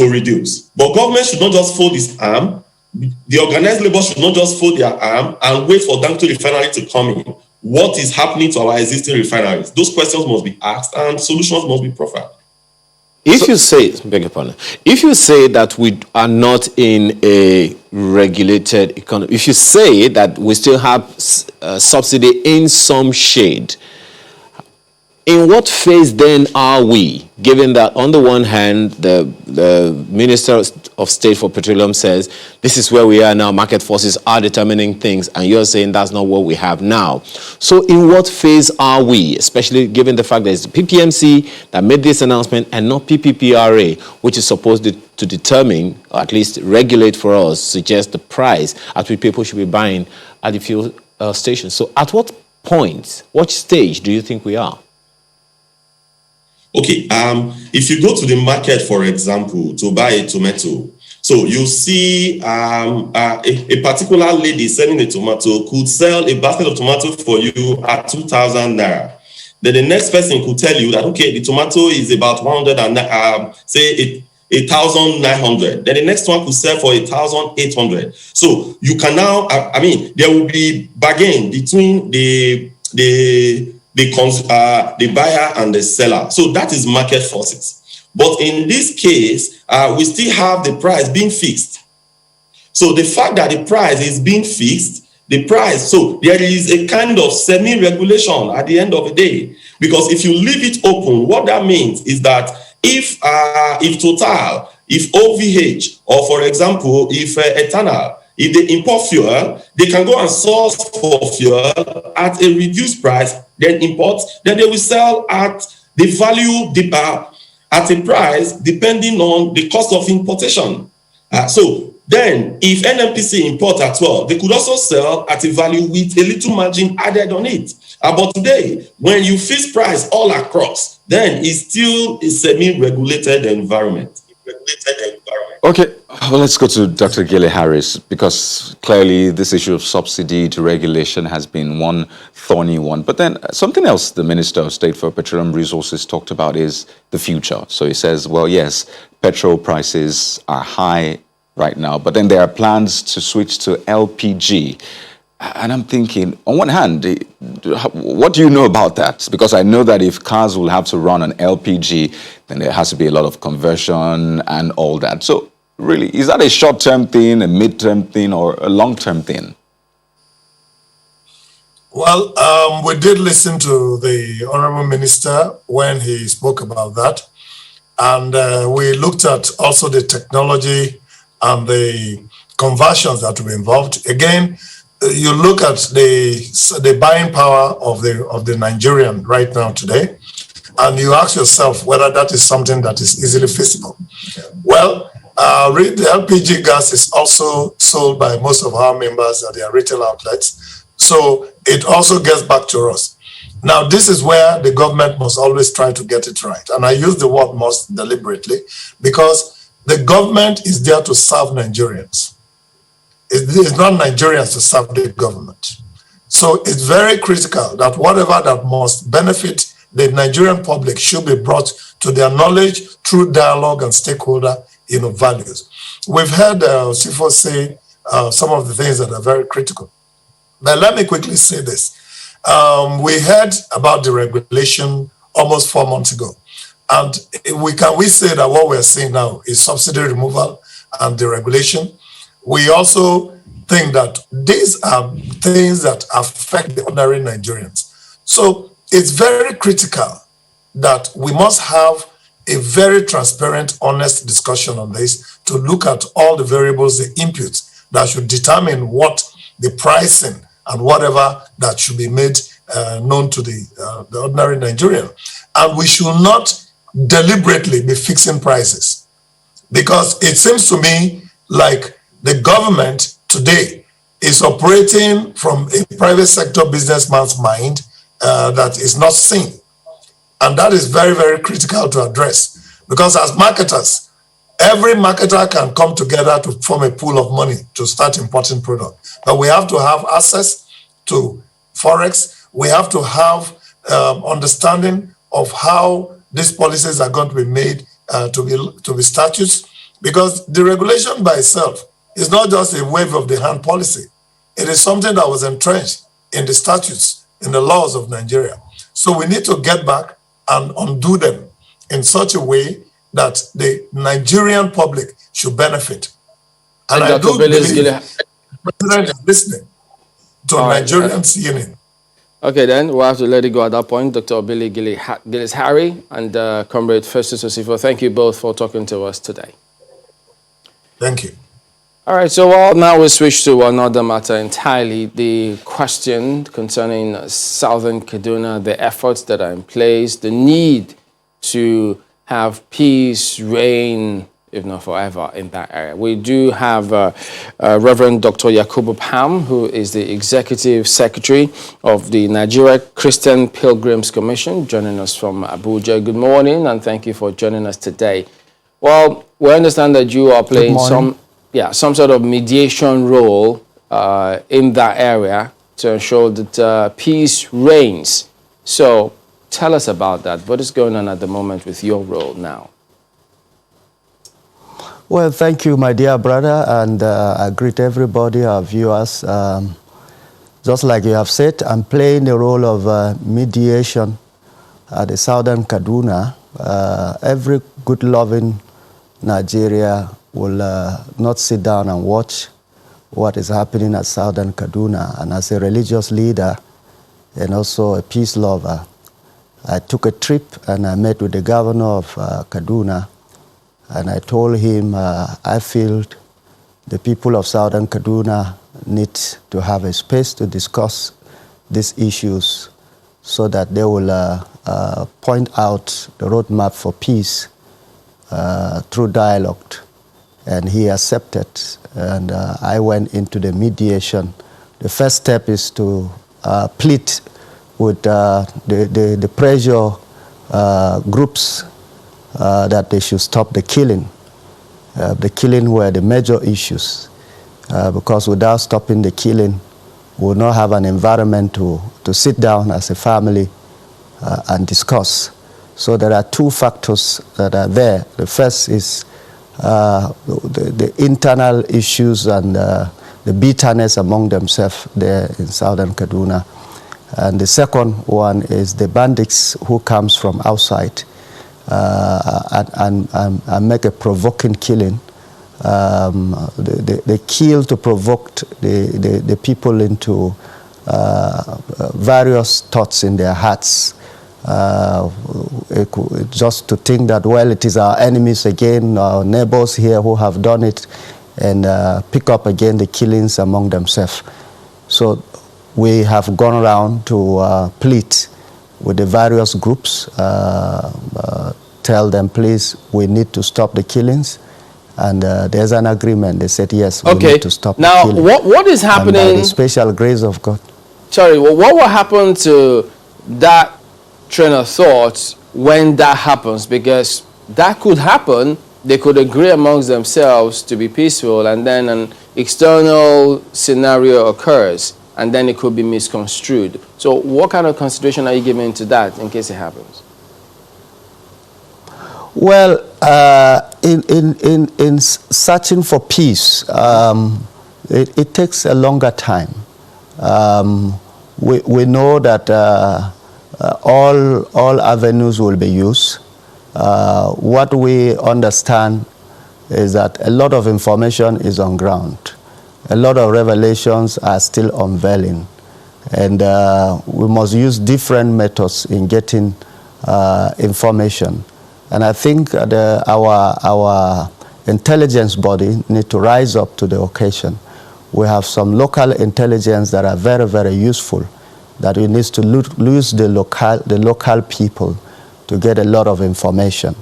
reduce. But government should not just fold its arm. The organized labor should not just fold their arm and wait for Dangote refinery to come in. What is happening to our existing refineries? Those questions must be asked and solutions must be proffered. If you say that we are not in a regulated economy, if you say that we still have subsidy in some shade, in what phase then are we, given that on the one hand, the Minister of State for Petroleum says, this is where we are now, market forces are determining things, and you're saying that's not what we have now. So in what phase are we, especially given the fact that it's the PPMC that made this announcement and not PPPRA, which is supposed to determine, or at least regulate for us, suggest the price at which people should be buying at the fuel station. So at what point, what stage do you think we are? Okay, if you go to the market, for example, to buy a tomato, so you see a particular lady selling a tomato could sell a basket of tomato for you at 2,000 Naira. Then the next person could tell you that, okay, the tomato is about 100 and say 1,900. Then the next one could sell for 1,800. So you can now, there will be bargain between the buyer and the seller. So that is market forces. But in this case, we still have the price being fixed. So the fact that the price is being fixed, so there is a kind of semi-regulation at the end of the day. Because if you leave it open, what that means is that if Total, if OVH, or for example, if Eternal, if they import fuel, they can go and source for fuel at a reduced price, then import, then they will sell at the value at a price depending on the cost of importation. So then if NMPC import at 12, they could also sell at a value with a little margin added on it. But today, when you fix price all across, then it's still a semi-regulated environment. regulated environment. Okay, well, let's go to Dr. Gilly Harris, because clearly this issue of subsidy to regulation has been one thorny one. But then something else the Minister of State for Petroleum Resources talked about is the future. So he says, well, yes, petrol prices are high right now, but then there are plans to switch to LPG. And I'm thinking, on one hand, what do you know about that? Because I know that if cars will have to run on LPG, then there has to be a lot of conversion and all that. So really, is that a short-term thing, a mid-term thing, or a long-term thing? Well, we did listen to the Honorable Minister when he spoke about that. And we looked at also the technology and the conversions that will be involved. Again, you look at the buying power of the Nigerian right now today, and you ask yourself whether that is something that is easily feasible. Well, the LPG gas is also sold by most of our members at their retail outlets, so it also gets back to us. Now, this is where the government must always try to get it right, and I use the word "must" deliberately because the government is there to serve Nigerians. It's not Nigerians to serve the government. So it's very critical that whatever that must benefit the Nigerian public should be brought to their knowledge through dialogue and stakeholder values. We've heard Sifo say some of the things that are very critical. But let me quickly say this. We heard about deregulation almost 4 months ago. And we say that what we're seeing now is subsidy removal and deregulation. We also think that these are things that affect the ordinary Nigerians. So it's very critical that we must have a very transparent, honest discussion on this to look at all the variables, the inputs that should determine what the pricing and whatever that should be made known to the ordinary Nigerian. And we should not deliberately be fixing prices, because it seems to me like the government today is operating from a private sector businessman's mind that is not seen. And that is very, very critical to address, because as marketers, every marketer can come together to form a pool of money to start importing product. But we have to have access to Forex. We have to have understanding of how these policies are going to be made to be statutes, because the regulation by itself is not just a wave of the hand policy. It is something that was entrenched in the statutes, in the laws of Nigeria. So we need to get back and undo them in such a way that the Nigerian public should benefit. And I do believe the president is listening to Nigerians union. Okay, then we'll have to let it go at that point. Dr. Obili Gillis Harry and Comrade Festus Osifo, thank you both for talking to us today. Thank you. All right, so now we switch to another matter entirely, the question concerning Southern Kaduna, the efforts that are in place, the need to have peace reign, if not forever, in that area. We do have Reverend Dr. Yakubu Pam, who is the Executive Secretary of the Nigeria Christian Pilgrims Commission, joining us from Abuja. Good morning, and thank you for joining us today. Well, we understand that you are playing some sort of mediation role in that area to ensure that peace reigns. So tell us about that. What is going on at the moment with your role now? Well, thank you, my dear brother, and I greet everybody, our viewers. Just like you have said, I'm playing the role of mediation at the Southern Kaduna. Every good, loving Nigeria will not sit down and watch what is happening at Southern Kaduna. And as a religious leader and also a peace lover, I took a trip and I met with the governor of Kaduna, and I told him I feel the people of Southern Kaduna need to have a space to discuss these issues so that they will point out the roadmap for peace through dialogue. And he accepted, and I went into the mediation. The first step is to plead with the pressure groups that they should stop the killing The killing were the major issues, because without stopping the killing, we will not have an environment to sit down as a family and discuss. So there are two factors that are there. The first is the internal issues and the bitterness among themselves there in southern Kaduna. And the second one is the bandits who comes from outside and make a provoking killing. They kill to provoke the people into various thoughts in their hearts. Just to think that, well, it is our enemies again, our neighbors here who have done it, and pick up again the killings among themselves. So we have gone around to plead with the various groups, tell them, please, we need to stop the killings. And there's an agreement. They said, yes, we need to stop now, the killing. What is happening? And by the special grace of God. Sorry, well, what will happen to that train of thought when that happens? Because that could happen. They could agree amongst themselves to be peaceful, and then an external scenario occurs, and then it could be misconstrued. So what kind of consideration are you giving to that in case it happens? Well, in searching for peace, it takes a longer time. We know that all avenues will be used. What we understand is that a lot of information is on ground. A lot of revelations are still unveiling. And we must use different methods in getting information. And I think our intelligence body need to rise up to the occasion. We have some local intelligence that are very, very useful, that we need to use the local people to get a lot of information.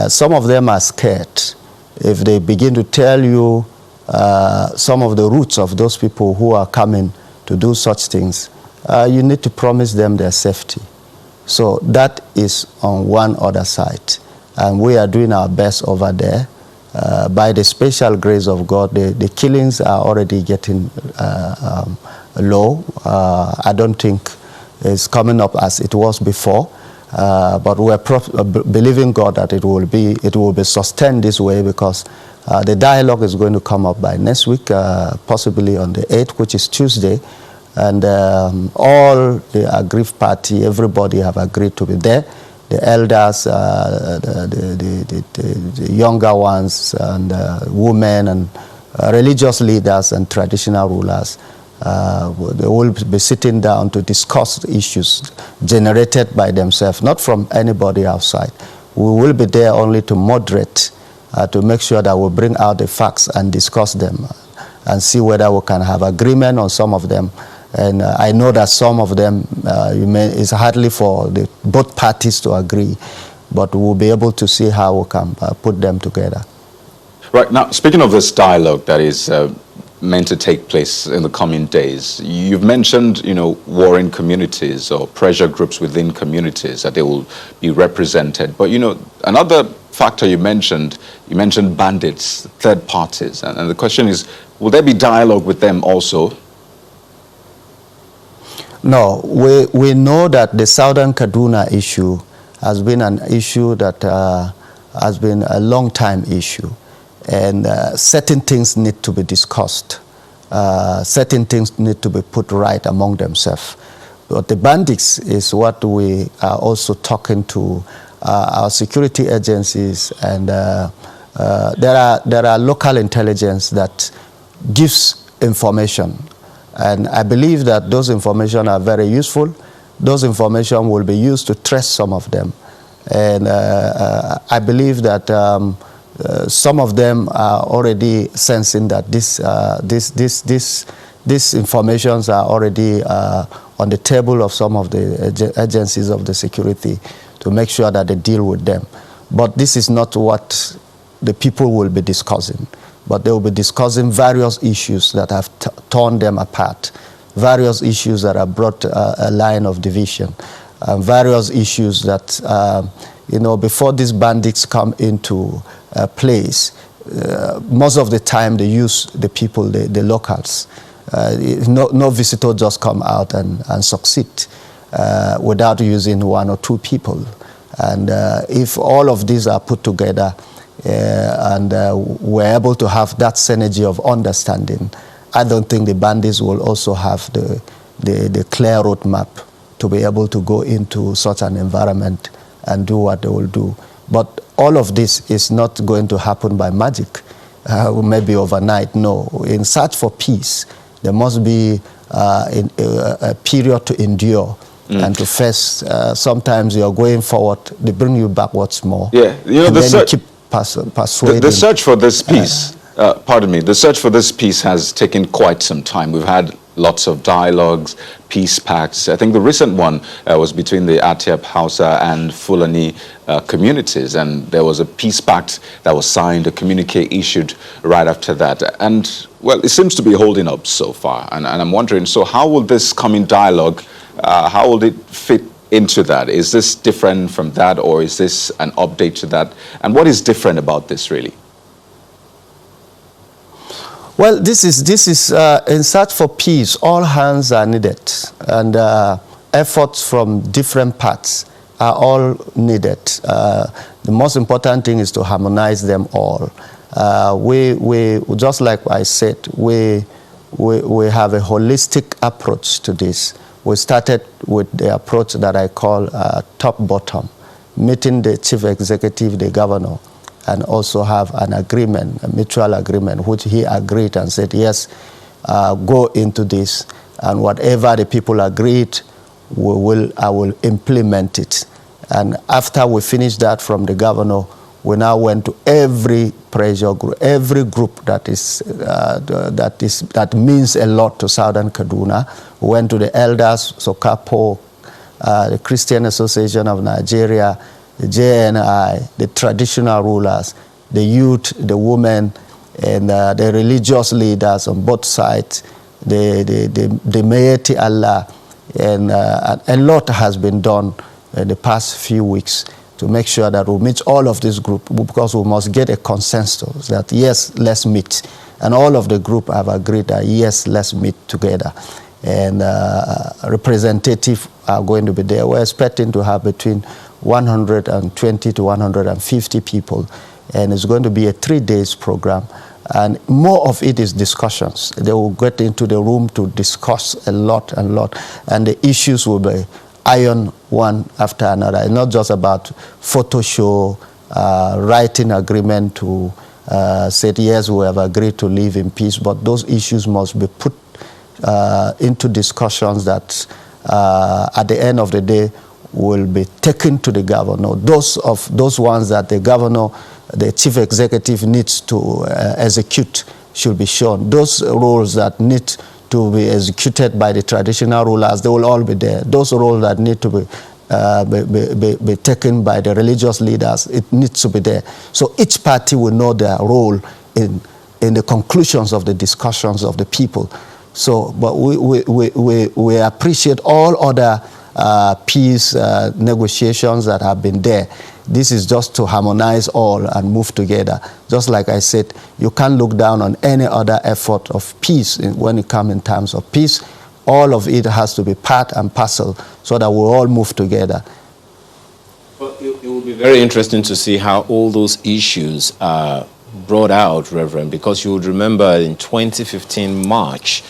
Some of them are scared. If they begin to tell you some of the roots of those people who are coming to do such things, you need to promise them their safety. So that is on one other side. And we are doing our best over there. By the special grace of God, the killings are already getting low. I don't think it's coming up as it was before. But we are believing God that it will be sustained this way, because the dialogue is going to come up by next week, possibly on the 8th, which is Tuesday. And all the aggrieved party, everybody have agreed to be there. The elders, the younger ones, and women, and religious leaders and traditional rulers. They will be sitting down to discuss issues generated by themselves, not from anybody outside. We will be there only to moderate, to make sure that we bring out the facts and discuss them and see whether we can have agreement on some of them. And I know that some of them, it's hardly for both parties to agree, but we'll be able to see how we can put them together. Right, now, speaking of this dialogue that is meant to take place in the coming days, you've mentioned, warring communities or pressure groups within communities, that they will be represented. But, another factor you mentioned bandits, third parties. And the question is, will there be dialogue with them also? No, we know that the Southern Kaduna issue has been an issue that has been a long time issue. And certain things need to be discussed. Certain things need to be put right among themselves. But the bandits is what we are also talking to our security agencies, and there are local intelligence that gives information. And I believe that those information are very useful. Those information will be used to trace some of them. And I believe that some of them are already sensing that these informations are already on the table of some of the agencies of the security to make sure that they deal with them. But this is not what the people will be discussing. But they will be discussing various issues that have torn them apart, various issues that have brought a line of division, various issues that, before these bandits come into place, most of the time they use the people, the locals. No visitor just come out and succeed without using one or two people. And if all of these are put together and we're able to have that synergy of understanding, I don't think the bandits will also have the clear roadmap to be able to go into such an environment and do what they will do. But all of this is not going to happen by magic, maybe overnight. No. In search for peace, there must be a period to endure and to face. Sometimes you're going forward, they bring you backwards more. Yeah, you know, and then you keep persuading. The search for this peace, the search for this peace has taken quite some time. We've had lots of dialogues, peace pacts. I think the recent one was between the Atiap, Hausa and Fulani communities, and there was a peace pact that was signed, a communique issued right after that. And, well, it seems to be holding up so far. And I'm wondering, so how will this coming dialogue, how will it fit into that? Is this different from that, or is this an update to that? And what is different about this, really? Well, this is in search for peace. All hands are needed, and efforts from different parts are all needed. The most important thing is to harmonize them all. We just like I said, we have a holistic approach to this. We started with the approach that I call top-bottom, meeting the chief executive, the governor, and also have an agreement, a mutual agreement, which he agreed and said, yes, go into this, and whatever the people agreed, I will implement it. And after we finished that from the governor, we now went to every pressure group, every group that means a lot to Southern Kaduna. We went to the elders, Sokapo, the Christian Association of Nigeria, the JNI, the traditional rulers, the youth, the women, and the religious leaders on both sides, the Mayeti Allah, and a lot has been done in the past few weeks to make sure that we meet all of this group, because we must get a consensus that yes, let's meet. And all of the group have agreed that yes, let's meet together. And representatives are going to be there. We're expecting to have between 120 to 150 people, and it's going to be a 3 days program, and more of it is discussions. They will get into the room to discuss a lot, and the issues will be iron one after another. It's not just about photo show, writing agreement to say yes, we have agreed to live in peace, but those issues must be put into discussions that at the end of the day will be taken to the governor. Those ones that the governor, the chief executive needs to execute should be shown. Those roles that need to be executed by the traditional rulers, they will all be there. Those roles that need to be taken by the religious leaders, it needs to be there. So each party will know their role in the conclusions of the discussions of the people. So, but we appreciate all other peace negotiations that have been there. This is just to harmonize all and move together. Just like I said, you can't look down on any other effort of peace when it comes in terms of peace. All of it has to be part and parcel so that we all move together. Well, it will be very interesting to see how all those issues are brought out, Reverend, because you would remember in 2015 March,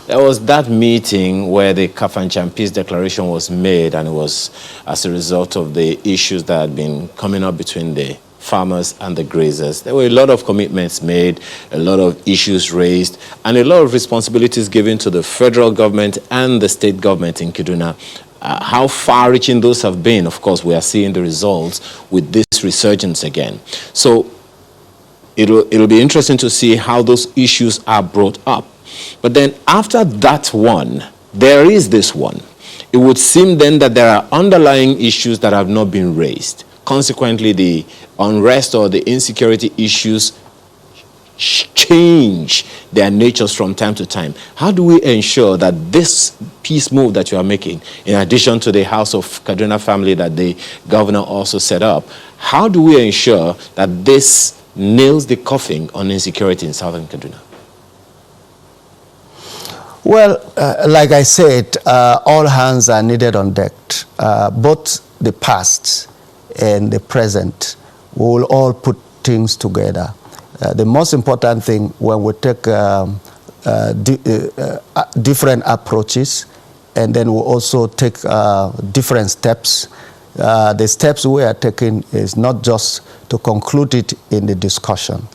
there was that meeting where the Kafanchan Peace Declaration was made, and it was as a result of the issues that had been coming up between the farmers and the grazers. There were a lot of commitments made, a lot of issues raised, and a lot of responsibilities given to the federal government and the state government in Kaduna. How far-reaching those have been, of course, we are seeing the results with this resurgence again. So it'll be interesting to see how those issues are brought up. But then after that one, there is this one. It would seem then that there are underlying issues that have not been raised. Consequently, the unrest or the insecurity issues change their natures from time to time. How do we ensure that this peace move that you are making, in addition to the House of Kaduna family that the governor also set up, how do we ensure that this nails the coffin on insecurity in southern Kaduna? Well, like I said, all hands are needed on deck. Both the past and the present, we will all put things together. The most important thing when we take different approaches, and then we also take different steps. The steps we are taking is not just to conclude it in the discussion.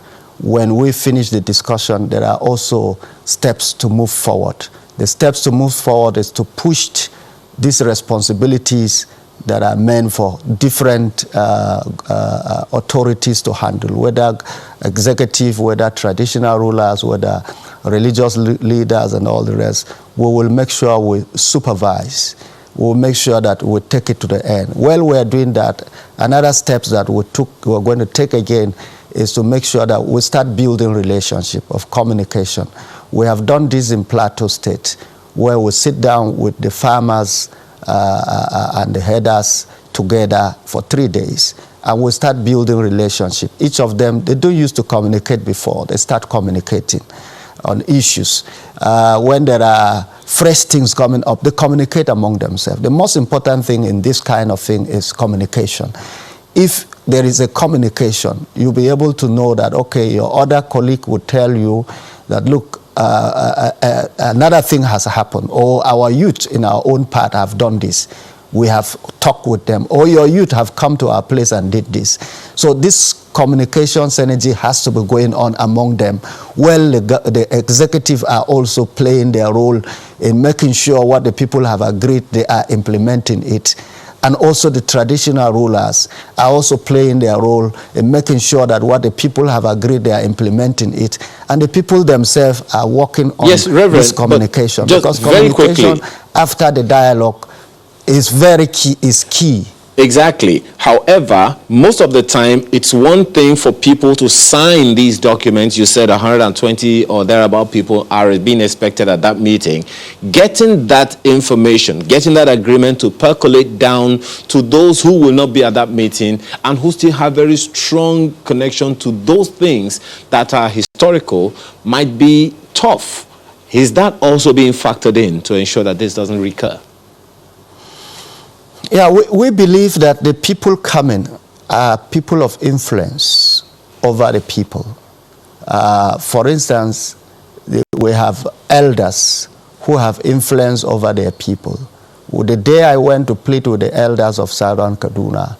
When we finish the discussion, there are also steps to move forward. The steps to move forward is to push these responsibilities that are meant for different authorities to handle, whether executive, whether traditional rulers, whether religious leaders and all the rest. We will make sure we supervise. We will make sure that we take it to the end. While we are doing that, another steps that we're going to take again is to make sure that we start building relationship of communication. We have done this in Plateau State, where we sit down with the farmers and the headers together for 3 days, and we start building relationship. Each of them, they don't used to communicate before. They start communicating on issues. When there are fresh things coming up, they communicate among themselves. The most important thing in this kind of thing is communication. If there is a communication, you'll be able to know that, okay, your other colleague would tell you that, look, another thing has happened, or our youth in our own part have done this. We have talked with them, or your youth have come to our place and did this. So this communication synergy has to be going on among them. Well, the executive are also playing their role in making sure what the people have agreed, they are implementing it. And also the traditional rulers are also playing their role in making sure that what the people have agreed, they are implementing it. And the people themselves are working on this communication. Because communication after the dialogue is very key, is key. Exactly. However, most of the time, it's one thing for people to sign these documents. You said 120 or thereabout people are being expected at that meeting. Getting that information, getting that agreement to percolate down to those who will not be at that meeting and who still have very strong connection to those things that are historical might be tough. Is that also being factored in to ensure that this doesn't recur? Yeah, we believe that the people coming are people of influence over the people. For instance, we have elders who have influence over their people. The day I went to plead with the elders of Southern Kaduna,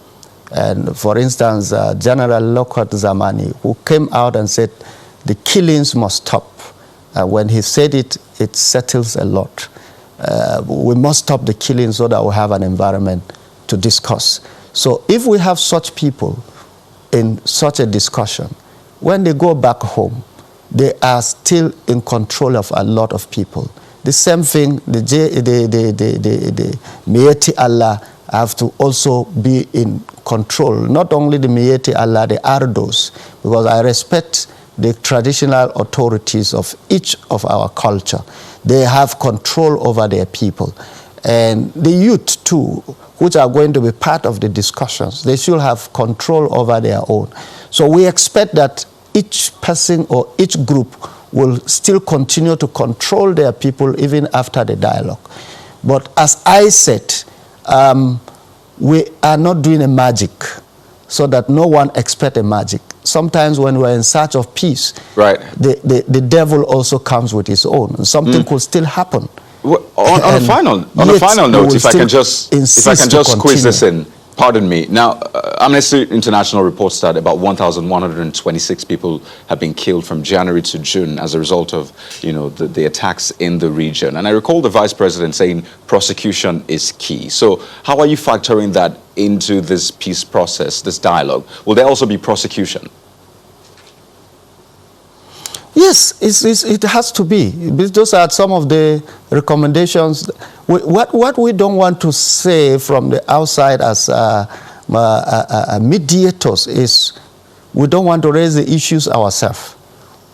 and for instance, General Lokot Zamani, who came out and said the killings must stop. When he said it, it settles a lot. We must stop the killing so that we have an environment to discuss. So if we have such people in such a discussion, when they go back home, they are still in control of a lot of people. The same thing, the Mieti Allah have to also be in control. Not only the Mieti Allah, the Ardos, because I respect the traditional authorities of each of our culture. They have control over their people. And the youth too, which are going to be part of the discussions, they should have control over their own. So we expect that each person or each group will still continue to control their people even after the dialogue. But as I said, we are not doing a magic so that no one expects a magic. Sometimes when we're in search of peace, the devil also comes with his own. And something could still happen. Well, on a final note, if I can just squeeze this in, pardon me. Now, Amnesty International reports that about 1,126 people have been killed from January to June as a result of, the attacks in the region. And I recall the Vice President saying prosecution is key. So how are you factoring that into this peace process, this dialogue? Will there also be prosecution? Yes, it has to be. Those are some of the recommendations. What we don't want to say from the outside as mediators is we don't want to raise the issues ourselves.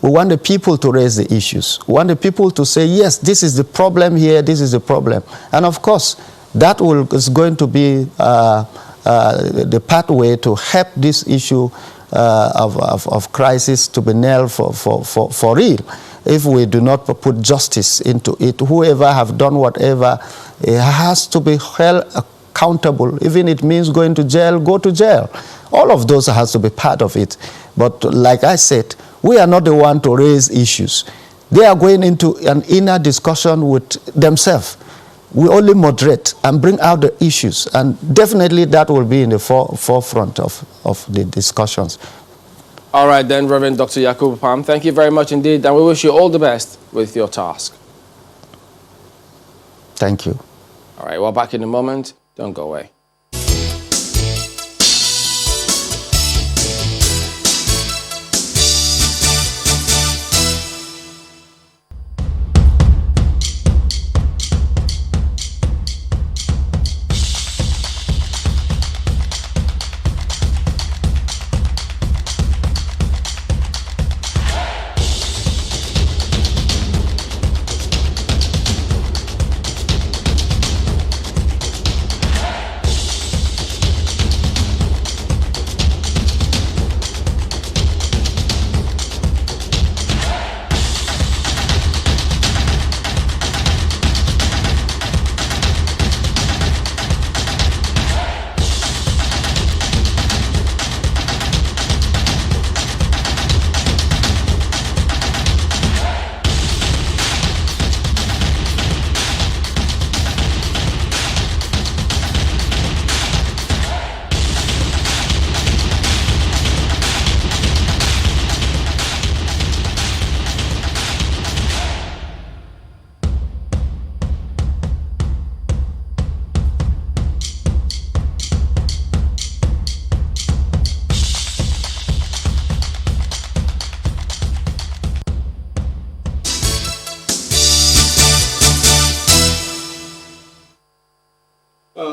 We want the people to raise the issues. We want the people to say, yes, this is the problem here, this is the problem. And of course, that is going to be the pathway to help this issue of crisis to be nailed for real. If we do not put justice into it, whoever have done whatever has to be held accountable. Even it means going to jail, go to jail. All of those has to be part of it. But like I said, we are not the one to raise issues. They are going into an inner discussion with themselves. We only moderate and bring out the issues, and definitely that will be in the forefront of the discussions. All right then, Reverend Dr. Yakubu Pam, thank you very much indeed, and we wish you all the best with your task. Thank you. All right, well, back in a moment. Don't go away.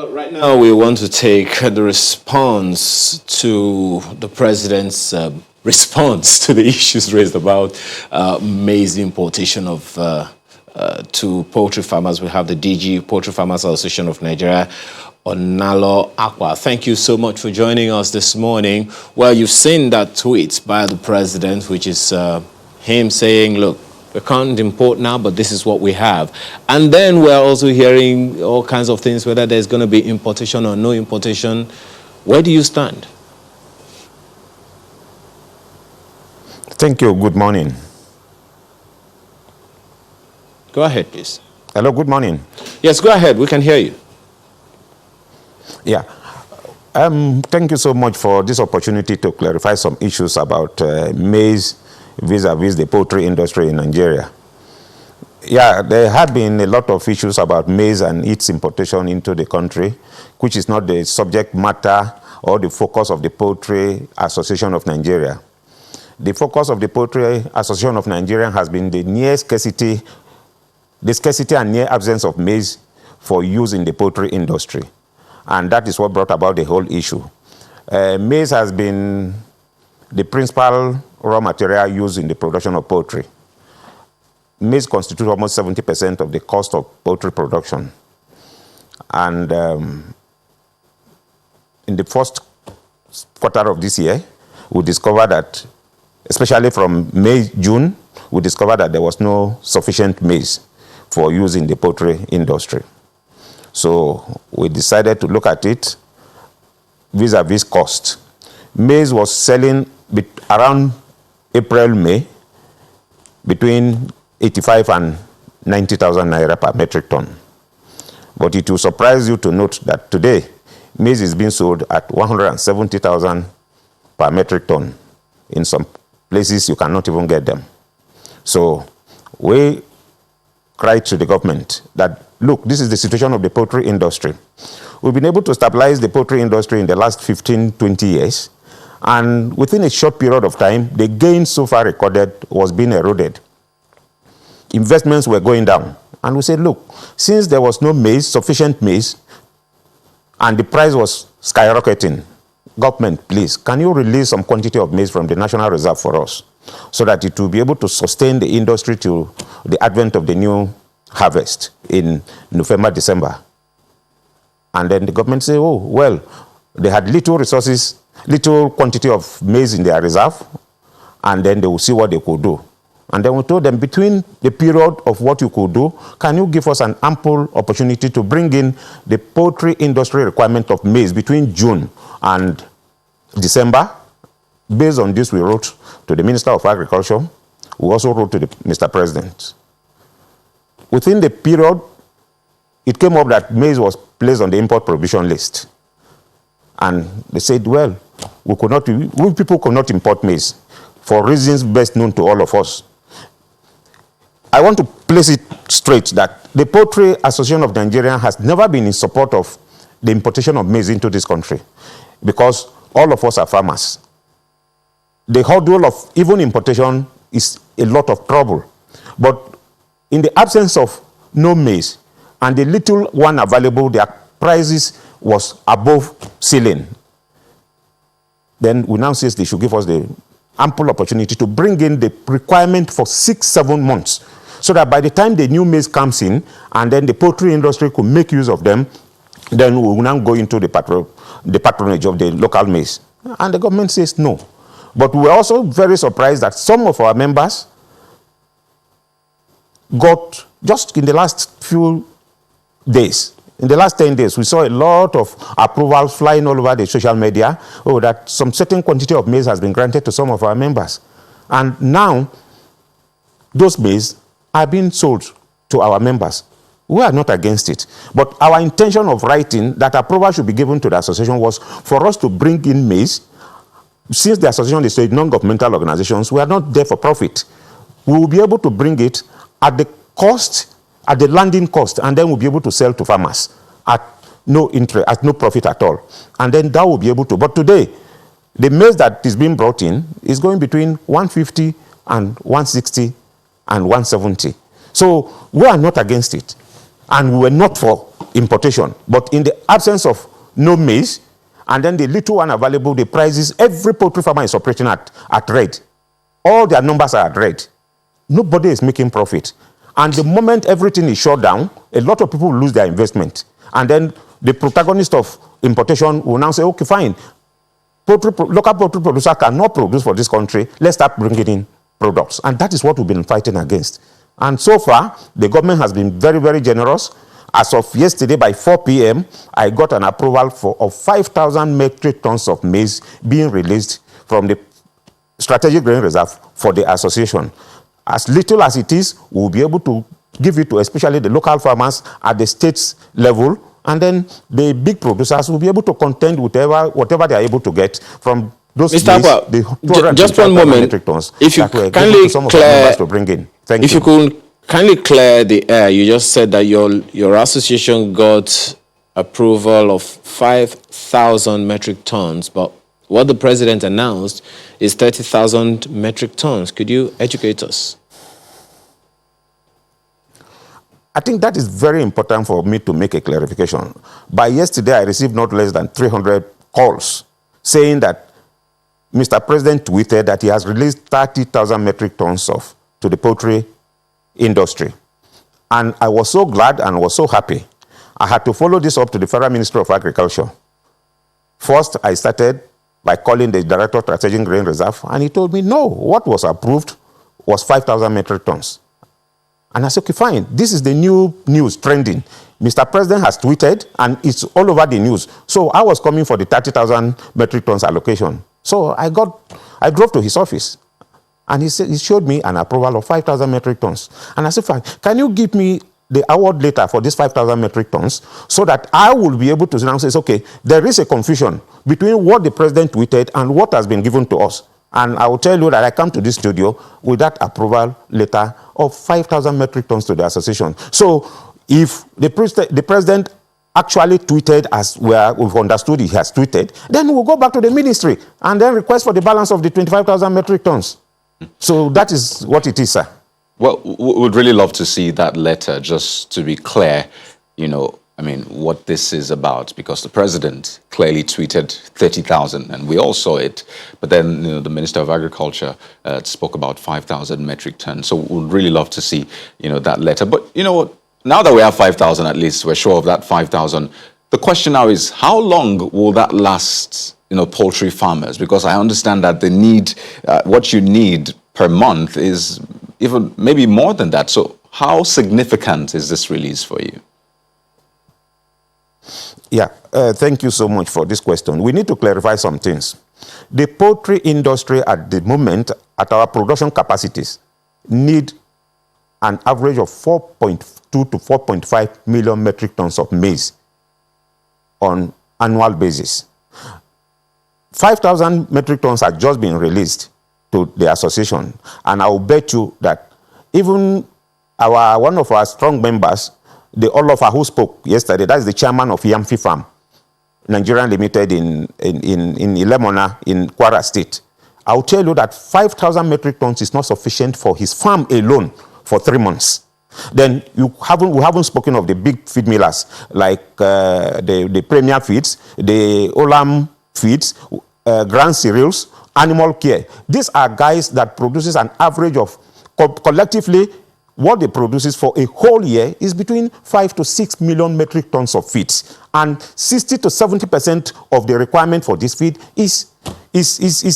Right now, we want to take the response to the president's response to the issues raised about maize importation of to poultry farmers. We have the DG, Poultry Farmers Association of Nigeria, Onalo Akwa. Thank you so much for joining us this morning. Well, you've seen that tweet by the president, which is him saying, look, we can't import now, but this is what we have. And then we're also hearing all kinds of things, whether there's going to be importation or no importation. Where do you stand? Thank you. Good morning. Go ahead, please. Hello, good morning. Yes, go ahead. We can hear you. Yeah. Thank you so much for this opportunity to clarify some issues about maize vis-a-vis the poultry industry in Nigeria. Yeah, there have been a lot of issues about maize and its importation into the country, which is not the subject matter or the focus of the Poultry Association of Nigeria. The focus of the Poultry Association of Nigeria has been the scarcity and near absence of maize for use in the poultry industry. And that is what brought about the whole issue. Maize has been the principal raw material used in the production of poultry. Maize constitutes almost 70% of the cost of poultry production. And in the first quarter of this year, we discovered that, especially from May, June, we discovered that there was no sufficient maize for use in the poultry industry. So we decided to look at it vis-a-vis cost. Maize was selling around April, May, between 85 and 90,000 naira per metric ton. But it will surprise you to note that today, maize is being sold at 170,000 per metric ton. In some places, you cannot even get them. So we cried to the government that, look, this is the situation of the poultry industry. We've been able to stabilize the poultry industry in the last 15, 20 years. And within a short period of time, the gain so far recorded was being eroded. Investments were going down. And we said, look, since there was no maize, sufficient maize, and the price was skyrocketing, government, please, can you release some quantity of maize from the National Reserve for us so that it will be able to sustain the industry till the advent of the new harvest in November, December? And then the government said, oh, well, they had little resources little quantity of maize in their reserve, and then they will see what they could do. And then we told them, between the period of what you could do, can you give us an ample opportunity to bring in the poultry industry requirement of maize between June and December? Based on this, we wrote to the Minister of Agriculture. We also wrote to Mr. President. Within the period, it came up that maize was placed on the import prohibition list. And they said, well, we people could not import maize for reasons best known to all of us. I want to place it straight that the Poultry Association of Nigeria has never been in support of the importation of maize into this country, because all of us are farmers. The hurdle of even importation is a lot of trouble. But in the absence of no maize and the little one available, their prices was above ceiling. Then we now say they should give us the ample opportunity to bring in the requirement for 6-7 months, so that by the time the new maize comes in and then the poultry industry could make use of them, then we will now go into the patronage of the local maize. And the government says no. But we're also very surprised that some of our members got, just in the last few days, in the last 10 days, we saw a lot of approvals flying all over the social media, that some certain quantity of maize has been granted to some of our members. And now, those maize are being sold to our members. We are not against it. But our intention of writing that approval should be given to the association was for us to bring in maize. Since the association is a non-governmental organizations, we are not there for profit. We will be able to bring it at the cost, at the landing cost, and then we'll be able to sell to farmers at no interest, at no profit at all. And then that will be able to. But today, the maize that is being brought in is going between 150 and 160 and 170. So we are not against it. And we were not for importation. But in the absence of no maize, and then the little one available, the prices, every poultry farmer is operating at red. All their numbers are at red. Nobody is making profit. And the moment everything is shut down, a lot of people lose their investment. And then the protagonist of importation will now say, okay, fine, local poultry producer cannot produce for this country, let's start bringing in products. And that is what we've been fighting against. And so far, the government has been very, very generous. As of yesterday, by 4 p.m., I got an approval of 5,000 metric tons of maize being released from the strategic grain reserve for the association. As little as it is, we'll be able to give it to especially the local farmers at the state's level, and then the big producers will be able to contend with whatever they are able to get from those Mr. Abba, just one moment. If you kindly clear, to bring in. If you could kindly clear the air. You just said that your association got approval of 5,000 metric tons, but what the president announced is 30,000 metric tons. Could you educate us? I think that is very important for me to make a clarification. By yesterday, I received not less than 300 calls saying that Mr. President tweeted that he has released 30,000 metric tons to the poultry industry. And I was so glad and was so happy. I had to follow this up to the Federal Ministry of Agriculture. First, I started by calling the Director of Strategic Grain Reserve, and he told me, no, what was approved was 5,000 metric tons. And I said, okay, fine, this is the new news trending. Mr. President has tweeted, and it's all over the news. So I was coming for the 30,000 metric tons allocation. So I drove to his office, and he showed me an approval of 5,000 metric tons. And I said, fine, can you give me the award letter for this 5,000 metric tons so that I will be able to now say, okay, there is a confusion between what the president tweeted and what has been given to us. And I will tell you that I come to this studio with that approval letter of 5,000 metric tons to the association. So if the president actually tweeted as we've understood he has tweeted, then we'll go back to the ministry and then request for the balance of the 25,000 metric tons. So that is what it is, sir. Well, we would really love to see that letter, just to be clear, what this is about, because the president clearly tweeted 30,000 and we all saw it. But then, the Minister of Agriculture spoke about 5,000 metric tons. So we'd really love to see, that letter. But you know what? Now that we have 5,000 at least, we're sure of that 5,000. the question now is, how long will that last, poultry farmers? Because I understand that the need, what you need per month is even maybe more than that. So how significant is this release for you? Yeah, thank you so much for this question. We need to clarify some things. The poultry industry at the moment, at our production capacities, need an average of 4.2 to 4.5 million metric tons of maize on annual basis. 5,000 metric tons have just been released to the association, and I will bet you that even one of our strong members, the Olofa who spoke yesterday, that's the chairman of Yamfi Farm, Nigerian Limited in Ilemona in Kwara State. I'll tell you that 5,000 metric tons is not sufficient for his farm alone for 3 months. Then we haven't spoken of the big feed millers like the Premier Feeds, the Olam Feeds, Grand Cereals, Animal Care. These are guys that produces an average of, collectively, what they produces for a whole year is between 5 to 6 million metric tons of feeds. And 60 to 70% of the requirement for this feed is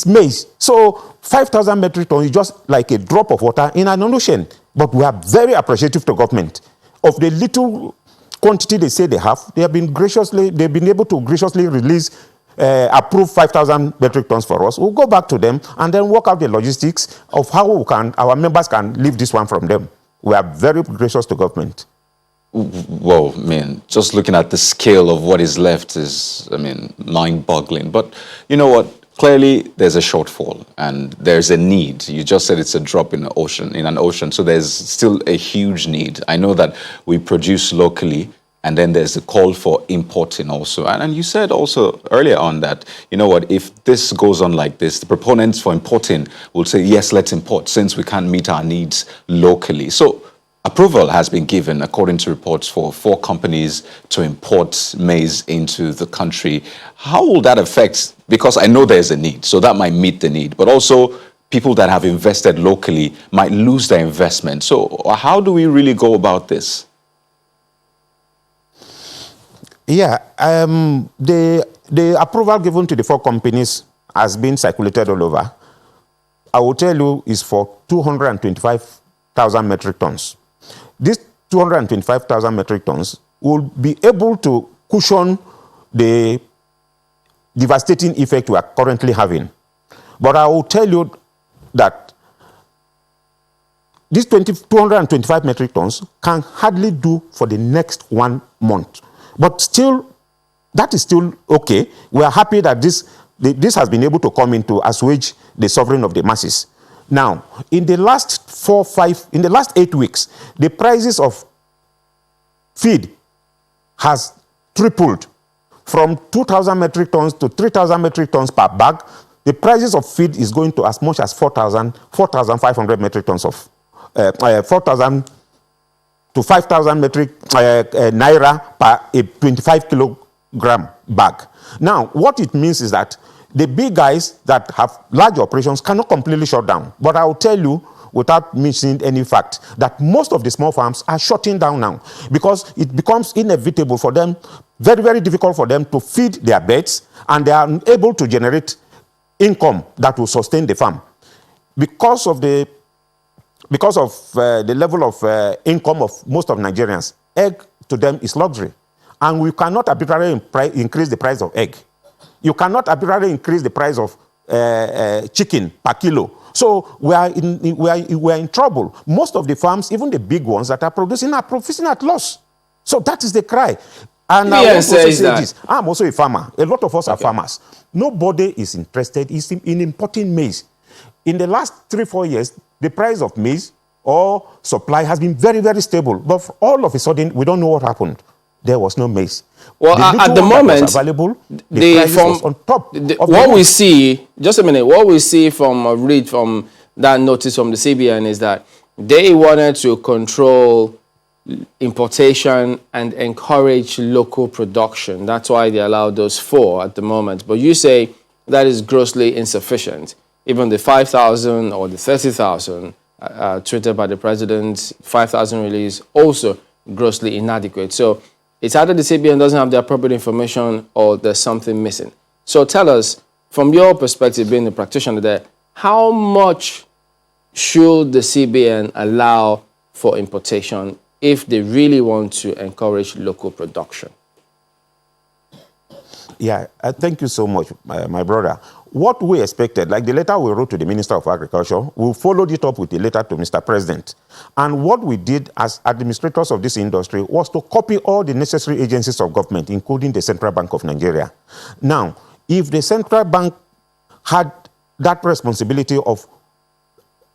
maize. So 5,000 metric tons is just like a drop of water in an ocean. But we are very appreciative to government. Of the little quantity they say they have, they've been able to graciously release, approve 5,000 metric tons for us. We'll go back to them and then work out the logistics of how our members can leave this one from them. We are very gracious to government. Well, just looking at the scale of what is left is, mind-boggling. But you know what? Clearly, there's a shortfall and there's a need. You just said it's a drop in an ocean. So there's still a huge need. I know that we produce locally, and then there's a call for importing also. And you said also earlier on that, you know what, if this goes on like this, the proponents for importing will say, yes, let's import since we can't meet our needs locally. So approval has been given, according to reports, for 4 companies to import maize into the country. How will that affect, because I know there's a need, so that might meet the need, but also people that have invested locally might lose their investment. So how do we really go about this? Yeah, the approval given to the 4 companies has been circulated all over. I will tell you is for 225,000 metric tons. These 225,000 metric tons will be able to cushion the devastating effect we are currently having. But I will tell you that these 225 metric tons can hardly do for the next 1 month. But still, that is still okay. We are happy that this has been able to come in to assuage the suffering of the masses. Now, in the last 8 weeks, the prices of feed has tripled from 2,000 metric tons to 3,000 metric tons per bag. The prices of feed is going to as much as 4,500 metric tons of 4,000 to 5,000 metric naira per a 25 kilogram bag. Now, what it means is that the big guys that have large operations cannot completely shut down. But I will tell you, without mentioning any fact, that most of the small farms are shutting down now because it becomes inevitable for them, very, very difficult for them to feed their birds, and they are unable to generate income that will sustain the farm. Because of the level of income of most of Nigerians, egg to them is luxury. And we cannot arbitrarily increase the price of egg. You cannot arbitrarily increase the price of chicken per kilo. So we are in trouble. Most of the farms, even the big ones that are producing at loss. So that is the cry. And I also say this. I'm also a farmer. A lot of us are farmers. Nobody is interested in importing maize. In the last 3-4 years, the price of maize or supply has been very, very stable. But all of a sudden, we don't know what happened. There was no maize. Well, at the moment, available, the price was on top. What we see, just a minute, what we see from read from that notice from the CBN is that they wanted to control importation and encourage local production. That's why they allowed those 4 at the moment. But you say that is grossly insufficient. Even the 5,000 or the 30,000 tweeted by the president, 5,000 release, also grossly inadequate. So It's either the CBN doesn't have the appropriate information or there's something missing. So tell us, from your perspective, being the practitioner there, how much should the CBN allow for importation if they really want to encourage local production? Yeah, thank you so much, my brother. What we expected, like the letter we wrote to the Minister of Agriculture, we followed it up with a letter to Mr. President. And what we did as administrators of this industry was to copy all the necessary agencies of government, including the Central Bank of Nigeria. Now, if the Central Bank had that responsibility of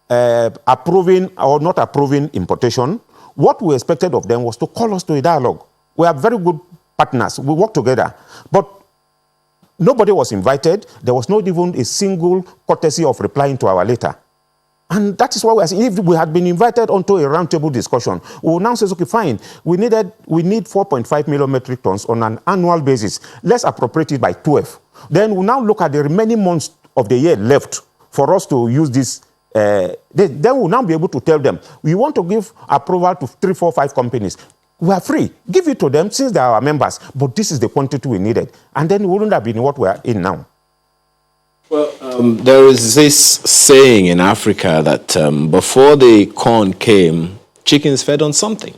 approving or not approving importation, what we expected of them was to call us to a dialogue. We are very good partners. We work together. But nobody was invited. There was not even a single courtesy of replying to our letter. And that is why we are saying, if we had been invited onto a roundtable discussion, we will now say, okay, fine, we need 4.5 million metric tons on an annual basis. Let's appropriate it by 12. Then we'll now look at the remaining months of the year left for us to use this. Then we'll now be able to tell them, we want to give approval to 3, 4, 5 companies. We are free. Give it to them since they are our members. But this is the quantity we needed. And then we wouldn't have been what we are in now. Well, there is this saying in Africa that before the corn came, chickens fed on something.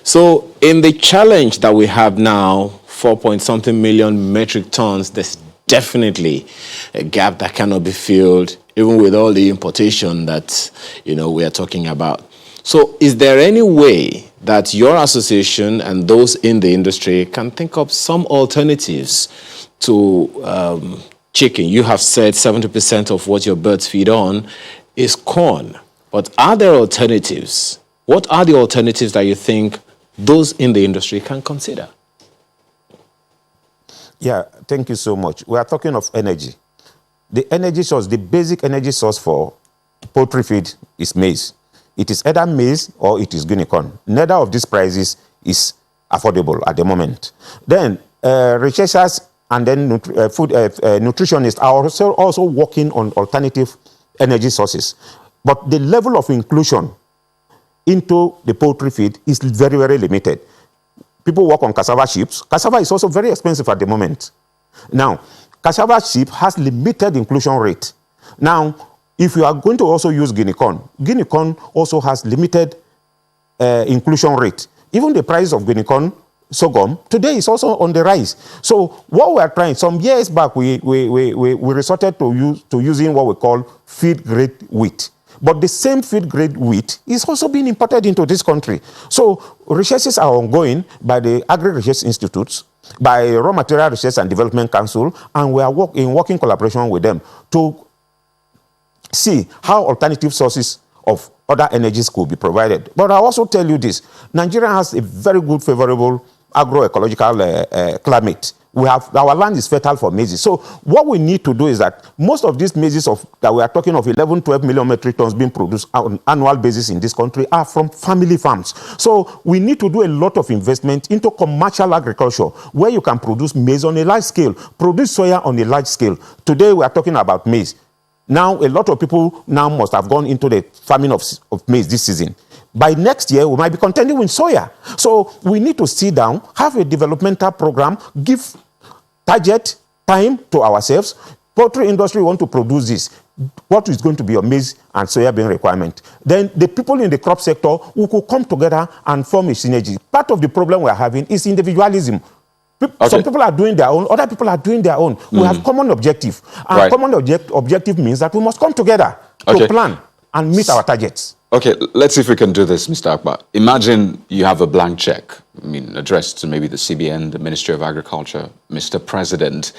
So in the challenge that we have now, 4-point-something million metric tons, there's definitely a gap that cannot be filled, even with all the importation that, we are talking about. So is there any way that your association and those in the industry can think of some alternatives to chicken? You have said 70% of what your birds feed on is corn. But are there alternatives? What are the alternatives that you think those in the industry can consider? Yeah, thank you so much. We are talking of energy. The energy source, the basic energy source for poultry feed is maize. It is either maize or it is guinea corn. Neither of these prices is affordable at the moment. Then researchers and then nutritionists are also working on alternative energy sources. But the level of inclusion into the poultry feed is very, very limited. People work on cassava chips. Cassava is also very expensive at the moment. Now, cassava chip has limited inclusion rate. Now, if you are going to also use guinea corn also has limited inclusion rate. Even the price of guinea corn, sorghum, today is also on the rise. So what we are trying, some years back, we resorted to using what we call feed-grade wheat. But the same feed-grade wheat is also being imported into this country. So researches are ongoing by the Agri-Research Institutes, by Raw Material Research and Development Council, and we are in working collaboration with them to see how alternative sources of other energies could be provided. But I'll also tell you this, Nigeria has a very good, favorable agroecological climate. Our land is fertile for maize. So what we need to do is that most of these maize that we are talking of 11, 12 million metric tons being produced on an annual basis in this country are from family farms. So we need to do a lot of investment into commercial agriculture where you can produce maize on a large scale, produce soya on a large scale. Today we are talking about maize. Now a lot of people now must have gone into the farming of maize this season. By next year, we might be contending with soya. So we need to sit down, have a developmental program, give target time to ourselves. Poultry industry want to produce this. What is going to be your maize and soya bean requirement? Then the people in the crop sector who could come together and form a synergy. Part of the problem we are having is individualism. Okay. Some people are doing their own, other people are doing their own. We have common objective. And common objective means that we must come together to plan and meet our targets. Okay, let's see if we can do this, Mr. Akbar. Imagine you have a blank check, addressed to maybe the CBN, the Ministry of Agriculture, Mr. President,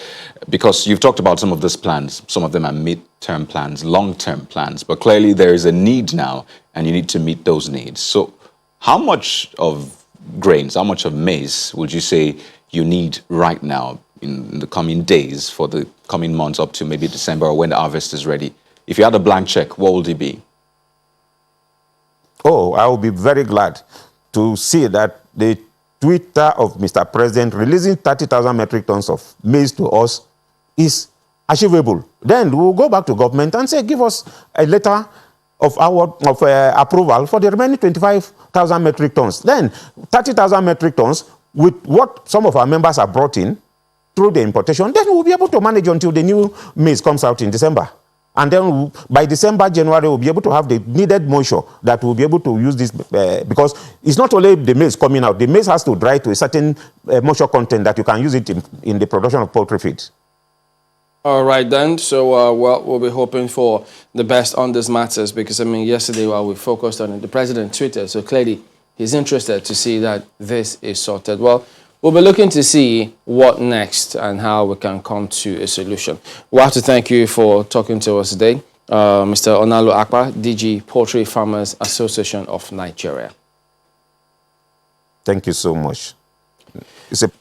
because you've talked about some of these plans. Some of them are mid-term plans, long-term plans, but clearly there is a need now, and you need to meet those needs. So how much of grains, how much of maize would you say you need right now in the coming days for the coming months up to maybe December or when the harvest is ready? If you had a blank check, what would it be? Oh, I will be very glad to see that the Twitter of Mr. President releasing 30,000 metric tons of maize to us is achievable. Then we'll go back to government and say, give us a letter of approval for the remaining 25,000 metric tons. Then 30,000 metric tons with what some of our members have brought in through the importation, then we'll be able to manage until the new maize comes out in December. And then by December, January, we'll be able to have the needed moisture that we'll be able to use this, because it's not only the maize coming out. The maize has to dry to a certain moisture content that you can use it in the production of poultry feed. All right, then. So we'll be hoping for the best on these matters, because, I mean, yesterday while we focused on it, the president tweeted, so clearly he's interested to see that this is sorted. Well, we'll be looking to see what next and how we can come to a solution. We have to thank you for talking to us today, Mr. Onalu Akpa, DG Poultry Farmers Association of Nigeria. Thank you so much.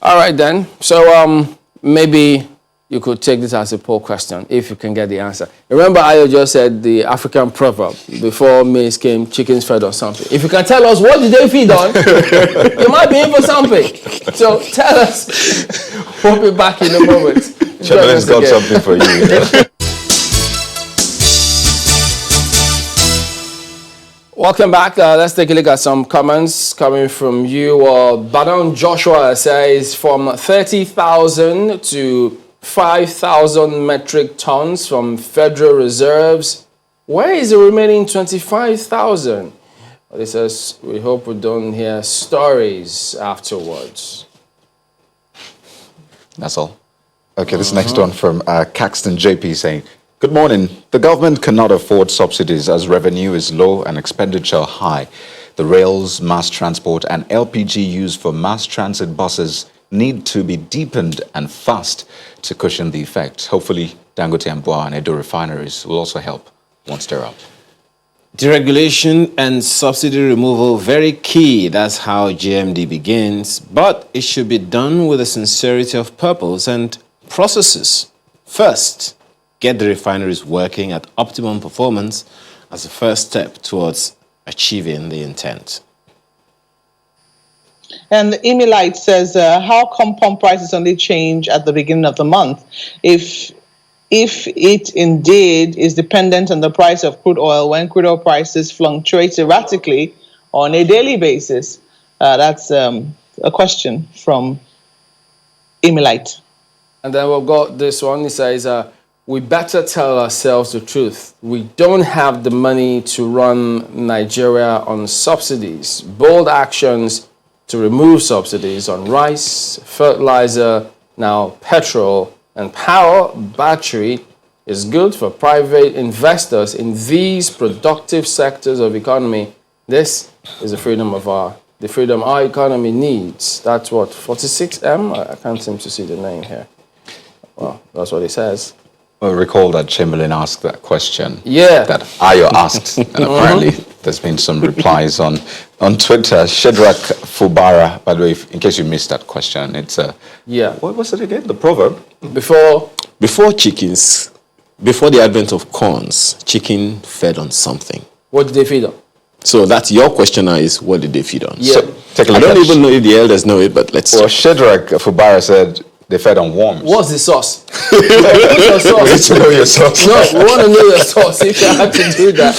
All right, then. So maybe you could take this as a poll question, if you can get the answer. Remember, Ayo just said the African proverb, before maize came, chickens fed on something. If you can tell us, what did they feed on? You might be in for something. So tell us. We'll be back in a moment. Chamberlain's got something for you. Welcome back. Let's take a look at some comments coming from you. Badon Joshua says from 30,000 to 5,000 metric tons from federal reserves. Where is the remaining 25,000? Well, it says, we hope we don't hear stories afterwards. That's all. Okay, this next one from Caxton JP saying, good morning. The government cannot afford subsidies as revenue is low and expenditure high. The rails, mass transport, and LPG used for mass transit buses need to be deepened and fast to cushion the effect. Hopefully, Dangote and Boa and Edo refineries will also help once they're up. Deregulation and subsidy removal, very key. That's how GMD begins. But it should be done with a sincerity of purpose and processes. First, get the refineries working at optimum performance as a first step towards achieving the intent. And Emilite says, how come pump prices only change at the beginning of the month? If it indeed is dependent on the price of crude oil, when crude oil prices fluctuate erratically on a daily basis? That's a question from Emilite. And then we've got this one. It says, we better tell ourselves the truth. We don't have the money to run Nigeria on subsidies. Bold actions to remove subsidies on rice, fertilizer, now petrol, and power, battery, is good for private investors in these productive sectors of economy. This is the freedom our economy needs. That's what, 46M? I can't seem to see the name here. Well, that's what it says. Well, recall that Chamberlain asked that question. Yeah. That Ayo asked. And apparently there's been some replies on Twitter. Shedrack Fubara, by the way, in case you missed that question, it's yeah. What was it again? The proverb? Before chickens, before the advent of corns, chicken fed on something. What did they feed on? So that's your question now, is what did they feed on? Yeah. So, take a look. I don't even know if the elders know it, but let's Well, Shedrack Fubara said they fed on worms. What's the sauce? What's your sauce? We need to know your sauce. No, we want to know your sauce if you have to do that.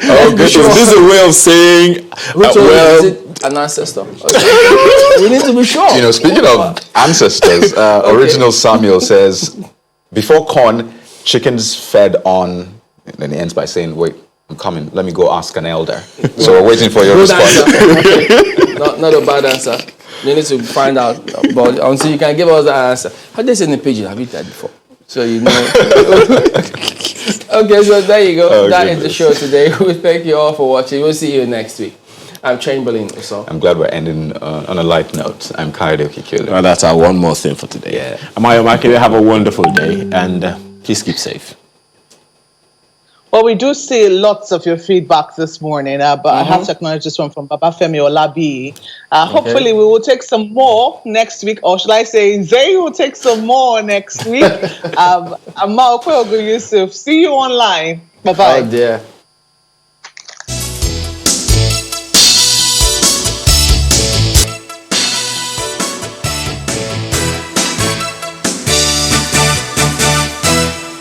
Oh, goodness. This is a way of saying, well, is it an ancestor? Okay. We need to be sure. You know, speaking of ancestors, Original Samuel says, before corn, chickens fed on, and then he ends by saying, wait, I'm coming, let me go ask an elder. So we're waiting for your response. Not a bad answer. You need to find out, but until you can give us that answer. How they say in the page, have you that before? So you know. Okay, so there you go. Oh, that is the show today. We thank you all for watching. We'll see you next week. I'm Chamberlain. So I'm glad we're ending on a light note. I'm Kayode Okikule. Well, that's our one more thing for today. Yeah. Amayo Makere, have a wonderful day, and please keep safe. Well, we do see lots of your feedback this morning, but I have to acknowledge this one from Babafemi Olabi. Hopefully, we will take some more next week, or shall I say, they will take some more next week. Amma Okweogu Yusuf, see you online. Bye-bye. Oh, dear.